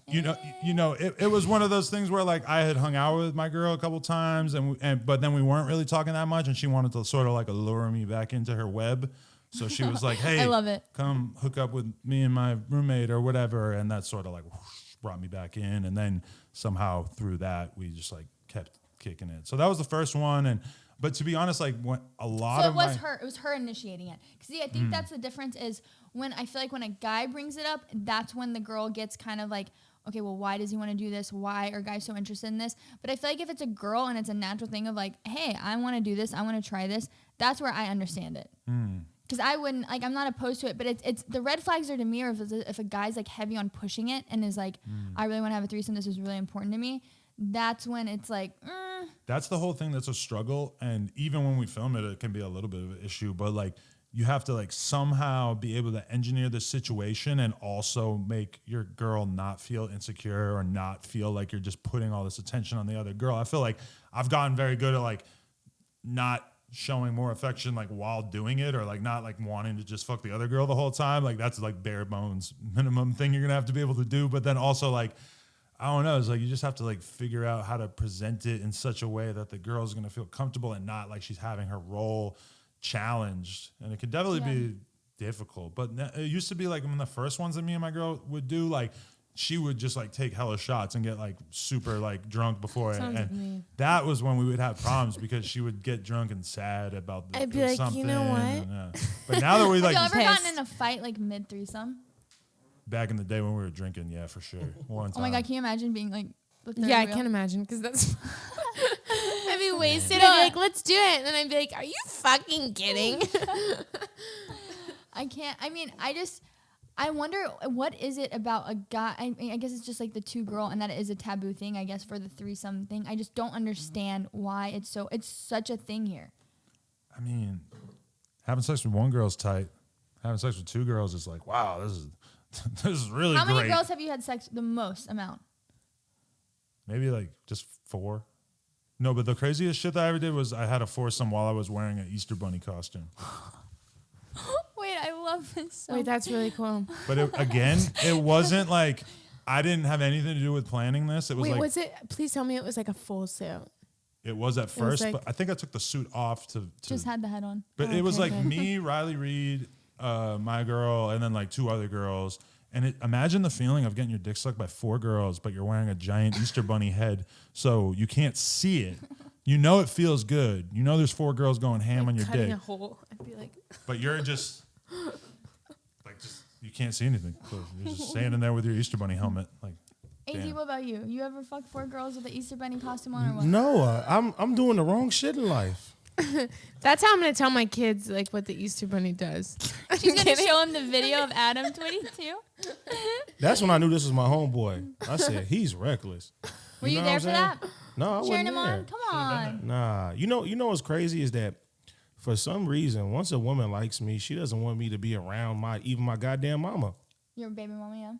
you know, it was one of those things where like I had hung out with my girl a couple times, but then we weren't really talking that much, and she wanted to sort of like allure me back into her web. So she was like, "Hey, I love it. Come hook up with me and my roommate or whatever," and that sort of like brought me back in. And then somehow through that, we just like kept kicking it. So that was the first one. But to be honest, like when a lot So of it was her initiating it. See, I think that's the difference is when I feel like when a guy brings it up, that's when the girl gets kind of like, okay, well, why does he want to do this? Why are guys so interested in this? But I feel like if it's a girl and it's a natural thing of like, hey, I want to do this, I want to try this, that's where I understand it. Because I wouldn't, like, I'm not opposed to it, but it's the red flags are to me, or if a guy's like heavy on pushing it and is like, I really want to have a threesome, this is really important to me, that's when it's like, That's the whole thing that's a struggle. And even when we film it, it can be a little bit of an issue. But like you have to like somehow be able to engineer the situation and also make your girl not feel insecure or not feel like you're just putting all this attention on the other girl. I feel like I've gotten very good at like not showing more affection like while doing it, or like not like wanting to just fuck the other girl the whole time. Like that's like bare bones minimum thing you're gonna have to be able to do. But then also like, I don't know, it's like you just have to like figure out how to present it in such a way that the girl's gonna feel comfortable and not like she's having her role challenged. And it could definitely be difficult. But it used to be like when the first ones that me and my girl would do, like she would just like take hella shots and get like super like drunk before it. Sounds like And me. that was when we would have problems because she would get drunk and sad about I'd be like, something. you know what? And, But now that we have like you ever pissed. gotten in a fight like mid threesome? back in the day when we were drinking, yeah, for sure. One Oh my time. God, can you imagine being like the third Yeah, I wheel? can't imagine because that's. I mean, wasted, I'd be like, let's do it. And then I'd be like, are you fucking kidding? I can't. I mean, I wonder what is it about a guy. I mean, I guess it's just like the two girl, and that is a taboo thing, I guess, for the threesome thing. I just don't understand why it's such a thing here. I mean, having sex with one girl's tight. Having sex with two girls is like, wow, this is really great. How many girls have you had sex the most amount? Maybe like just 4. No, but the craziest shit that I ever did was I had a foursome while I was wearing an Easter Bunny costume. Wait, I love this. Wait, that's really cool. But it wasn't like I didn't have anything to do with planning this. It was like, was it? Please tell me it was like a full suit. It was at first, but I think I took the suit off to just had the head on. But it was like me, Riley Reed, my girl, and then like 2 other girls. And imagine the feeling of getting your dick sucked by 4 girls, but you're wearing a giant Easter Bunny head, so you can't see it. You know it feels good. You know there's 4 girls going ham on your dick. Cutting a hole. I'd be like, but you're just you can't see anything. So you're just standing there with your Easter Bunny helmet, like. AD, Damn. what about you? You ever fucked 4 girls with the Easter Bunny costume on or what? No, I'm doing the wrong shit in life. that's how I'm gonna tell my kids like what the Easter Bunny does. She's gonna show him the video of Adam22. That's when I knew this was my homeboy. I said, he's reckless. Were you know there what for I'm that? saying? No, I wasn't Cheering him there. on? Come on. Nah, you know what's crazy is that for some reason, once a woman likes me, she doesn't want me to be around even my goddamn mama. Your baby mama, yeah.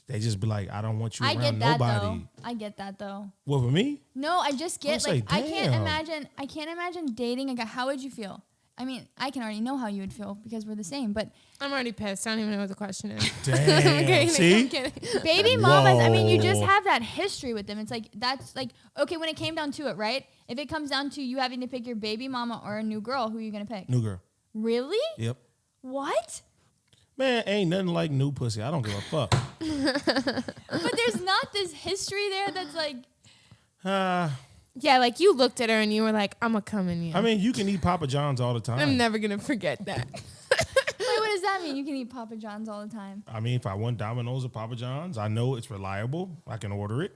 They just be like, I don't want you I around get that nobody. though. I get that though. What, with me? No, I just get I was like I can't damn. imagine dating a guy. How would you feel? I mean, I can already know how you would feel because we're the same. But I'm already pissed. I don't even know what the question is. Damn. I'm kidding, See? I'm kidding. baby mamas, I mean, you just Whoa. have that history with them. It's like that's like okay, when it came down to it, right? If it comes down to you having to pick your baby mama or a new girl, who are you gonna pick? New girl. Really? Yep. What? Man, ain't nothing like new pussy. I don't give a fuck. But there's not this history there that's like Yeah, like you looked at her and you were like, I'm gonna come in you. I mean, you can eat Papa John's all the time. I'm never gonna forget that. wait, what does that mean? You can eat Papa John's all the time. I mean, if I want Domino's or Papa John's, I know it's reliable. I can order it.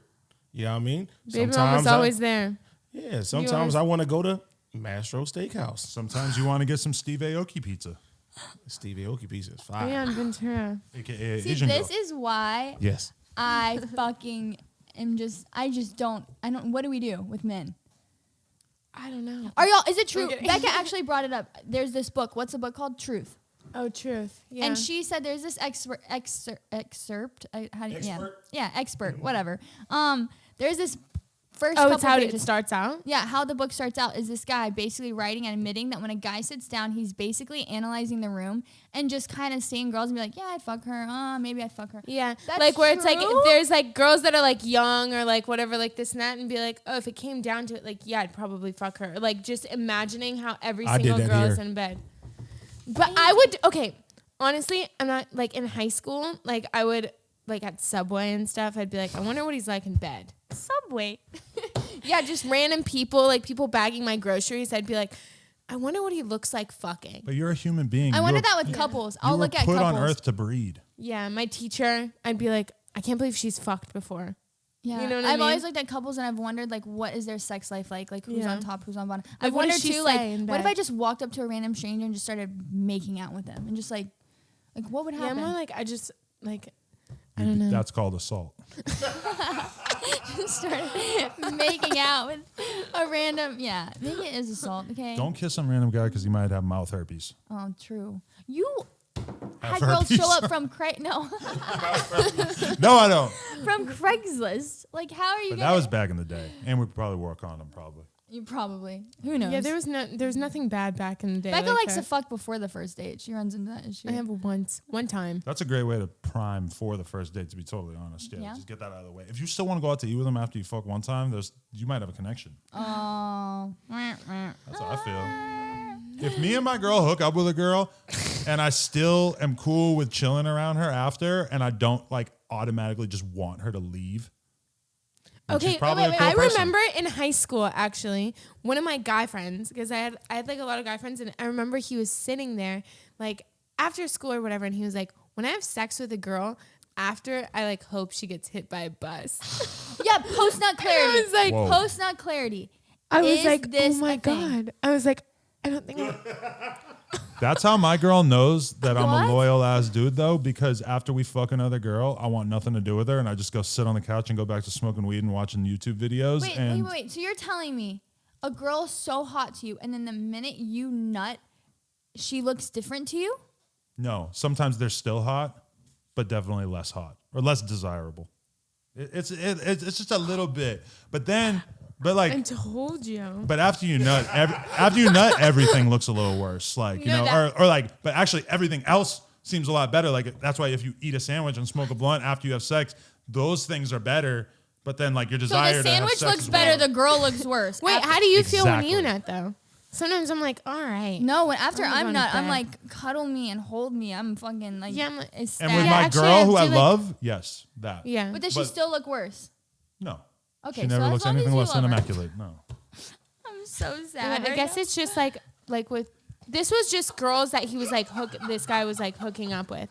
You know what I mean? Baby mama's always there. Yeah, sometimes I want to go to Mastro Steakhouse. Sometimes you want to get some Steve Aoki pizza, Steve Aoki pizza is fire. Yeah, in Ventura. aka See, Asian this girl. is why Yes. I fucking am just don't what do we do with men? I don't know. Are y'all, is it true? Okay. Becca actually brought it up. There's this book. What's the book called? Truth. Oh, truth. Yeah. And she said there's this excerpt. How do you, Expert? Yeah, expert, whatever. There's this first oh, couple it's how pages. it starts out? Yeah, how the book starts out is this guy basically writing and admitting that when a guy sits down, he's basically analyzing the room and just kind of seeing girls and be like, yeah, I'd fuck her. Maybe I'd fuck her. Yeah. That's like where it's like, true? there's like girls that are like young or like whatever, like this and that, and be like, oh, if it came down to it, like, yeah, I'd probably fuck her. Like just imagining how every I did single that girl is here. in bed. But I would, okay, honestly, I'm not like in high school, like I would, like at Subway and stuff, I'd be like, I wonder what he's like in bed. Subway. Yeah, just random people, like people bagging my groceries. I'd be like, I wonder what he looks like fucking. But you're a human being. I You wonder were- that with couples. you I'll were look at put couples. on Earth to breed. Yeah, my teacher, I'd be like, I can't believe she's fucked before. Yeah, You know what I I've always mean? looked at couples and I've wondered like what is their sex life like who's Yeah. on top, who's on bottom. Like, I've what does wondered she too, say like in what if bed? I just walked up to a random stranger and just started making out with them and just like what would Yeah, happen? more like I just like I don't know. That's called assault. started making out with a random maybe it is assault. Okay. Don't kiss some random guy because he might have mouth herpes. Oh, true. You Have had girls herpes. show up from no No, I don't. from Craigslist. Like how are you? But gonna, that was back in the day, and we probably wore a condom, probably. you probably who knows. Yeah, there was nothing bad back in the day. Becca like likes to that. fuck before the first date. She runs into that issue. I have one time. That's a great way to prime for the first date. To be totally honest, yeah, Yeah. just get that out of the way. If you still want to go out to eat with them after you fuck one time, you might have a connection. Oh. That's how I feel. If me and my girl hook up with a girl, and I still am cool with chilling around her after, and I don't like automatically just want her to leave. then she's Okay, probably a cool I person. remember in high school actually, one of my guy friends, because I had like a lot of guy friends, and I remember he was sitting there like after school or whatever, and he was like, when I have sex with a girl, after I like hope she gets hit by a bus. Yeah, post nut clarity. I was like, Whoa. Post nut clarity. I was Is like, this oh my a thing? God. I was like, I don't think That's how my girl knows that I'm What? a loyal ass dude, though, because after we fuck another girl, I want nothing to do with her, and I just go sit on the couch and go back to smoking weed and watching YouTube videos. Wait. So you're telling me a girl's so hot to you, and then the minute you nut, she looks different to you? No, sometimes they're still hot, but definitely less hot or less desirable. It's just a little bit, but like. I told you. But after you nut, everything looks a little worse. Like, you know, or like, but actually everything else seems a lot better. Like, that's why if you eat a sandwich and smoke a blunt after you have sex, those things are better. But then, like, your desire So the to have sandwich sex looks is better, more. the girl looks worse. Wait, how do you feel when you Exactly. nut though? Sometimes I'm like, all right. No, after I'm I'm going nut, to I'm bed. like, cuddle me and hold me. I'm fucking like, Yeah, I'm like- And with ecstatic. Yeah, my actually, girl I who I do, like- love, yes, that. Yeah. But does she but- still look worse? No. Okay, She so never as looks long as anything you less than love her. immaculate. No. I'm so Yeah, sad. I right guess now. it's just like with this was just girls that he was like this guy was like hooking up with.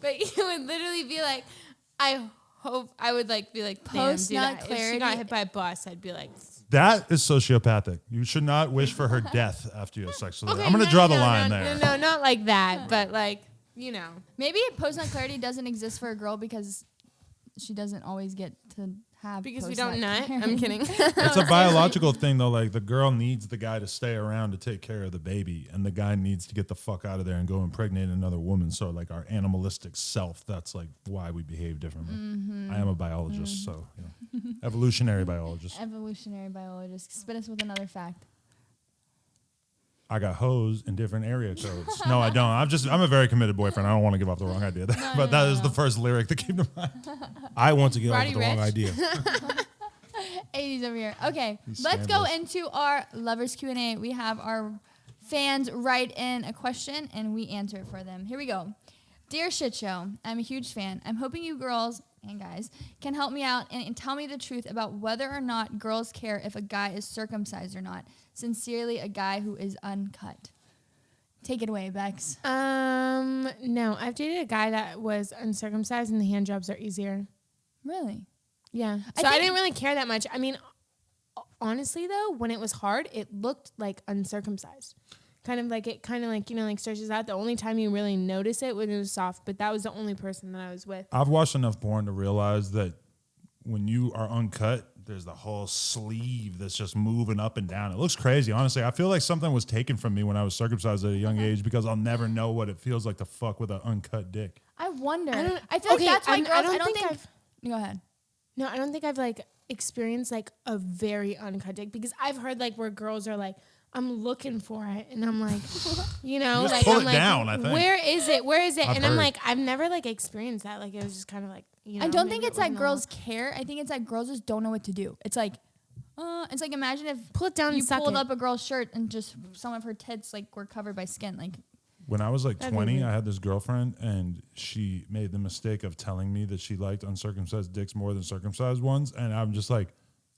But he would literally be like, I hope I would like be like, damn, Post dude, nut if she got clarity. hit by a bus, I'd be like, That is sociopathic. You should not wish for her death after you have sex with her. okay, I'm going to no, draw no, the no, line no, there. No, not like that, but like, you know. Maybe post-nut clarity doesn't exist for a girl because she doesn't always get to have Because we post-nut don't nut. clarity. I'm kidding. It's a biological thing, though. Like, the girl needs the guy to stay around to take care of the baby, and the guy needs to get the fuck out of there and go impregnate another woman. So, like, our animalistic self, that's, like, why we behave differently. I am a biologist, so, you know, evolutionary biologist. Evolutionary biologist. Spit us with another fact. I got hoes in different area codes. No, I don't. I'm a very committed boyfriend. I don't want to give up the wrong idea. But that is the first lyric that came to mind. I want to get off Roddy with the wrong Ricch? idea. 80s over here. Okay, He's let's go scandalous. into our lovers Q&A. We have our fans write in a question and we answer it for them. Here we go. Dear Shitshow, I'm a huge fan. I'm hoping you girls and guys can help me out and tell me the truth about whether or not girls care if a guy is circumcised or not. Sincerely, a guy who is uncut. Take it away, Bex. No, I've dated a guy that was uncircumcised and the hand jobs are easier. Really? Yeah. I So I think- didn't really care that much. I mean, honestly though, when it was hard, it looked like uncircumcised. Kind of like, you know, like stretches out. The only time you really notice it when it was soft, but that was the only person that I was with. I've watched enough porn to realize that when you are uncut, there's the whole sleeve that's just moving up and down. It looks crazy, honestly. I feel like something was taken from me when I was circumcised at a young age because I'll never know what it feels like to fuck with an uncut dick. I wonder. I, don't- feel okay, like that's why I'm- girls, I don't think I've- Go ahead. No, I don't think I've like experienced like a very uncut dick because I've heard like where girls are like, I'm looking for it, and I'm like, you know, You just like pull I'm it like, down, I think. where is it? Where is it? I've and I'm heard. like, I've never like experienced that. Like it was just kind of like, you know. I don't maybe think it it's that wasn't girls care. I think it's that girls just don't know what to do. It's like imagine if Pull it down you and suck pulled it. up a girl's shirt and just some of her tits like were covered by skin. Like When I was like That'd be 20, weird. I had this girlfriend, and she made the mistake of telling me that she liked uncircumcised dicks more than circumcised ones. And I'm just like,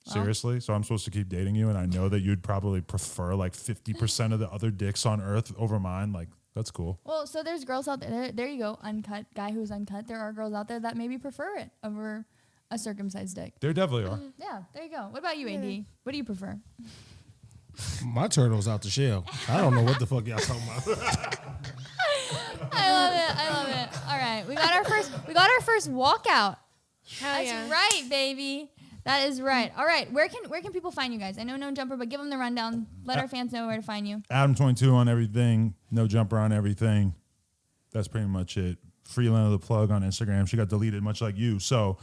seriously? So I'm supposed to keep dating you, and I know that you'd probably prefer like 50% of the other dicks on earth over mine. Like, that's cool. well, so there's girls out there. There you go, uncut guy who's uncut. There are girls out there that maybe prefer it over a circumcised dick. There definitely are. Yeah, there you go. What about you, AD? What do you prefer? My turtle's out the shell. I don't know what the fuck y'all talking about. I love it. All right, we got our first walkout. Hell That's yeah. right, baby. That is right. All right, where can people find you guys? I know No Jumper, but give them the rundown. Let our fans know where to find you. Adam22 on everything. No Jumper on everything. That's pretty much it. Freeland of the Plug on Instagram. She got deleted, much like you. So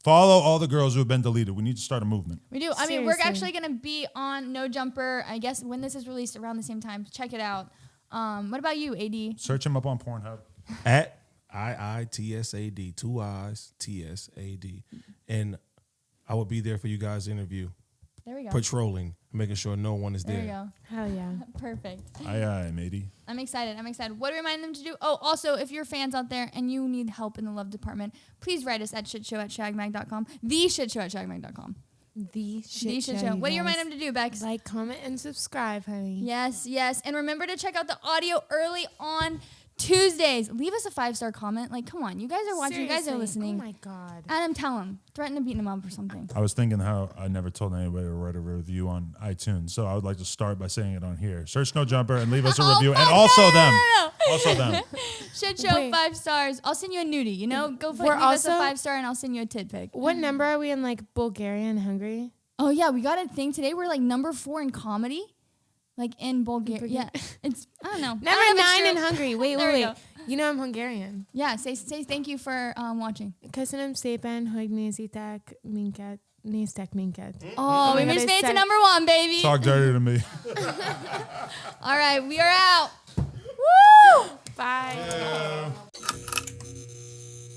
follow all the girls who have been deleted. We need to start a movement. We do. I mean, we're Seriously. actually going to be on No Jumper, I guess, when this is released around the same time. Check it out. What about you, AD? Search him up on Pornhub. At IITSAD, 2 I's, TSAD. And I will be there for you guys' interview, There we go. patrolling, making sure no one is There there. we go. Hell yeah. Perfect. Aye, matey. I'm excited. What do we remind them to do? Oh, also, if you're fans out there and you need help in the love department, please write us at shitshow@shagmag.com. theshitshow@shagmag.com. The The shit show. What do you remind them to do, Bex? Like, comment, and subscribe, honey. Yes. And remember to check out the audio early on Tuesdays, leave us a 5-star comment. Like, come on, you guys are watching. Seriously. You guys are listening. Oh my God. Adam, tell him. Threaten to beat him up or something. I was thinking how I never told anybody to write a review on iTunes, so I would like to start by saying it on here. Search No Jumper and leave us a review, and also them. Also them. Shitshow Wait. 5 stars. I'll send you a nudie. You know, go We're leave us a also- 5-star, and I'll send you a tit pic. What number are we in, like Bulgaria and Hungary? Oh yeah, we got a thing today. We're like number 4 in comedy, like in Bulgaria. Yeah, it's I don't know. Number I don't know if it's 9 in true. Hungary. Wait, There we wait, go. wait. You know I'm Hungarian. Yeah, say thank you for watching. Köszönöm szépen, hogy nézitek minket. Néztek minket. Oh, we my God, just I made it to said it. number 1, baby. Talk dirty to me. All right, we are out. Woo! Bye.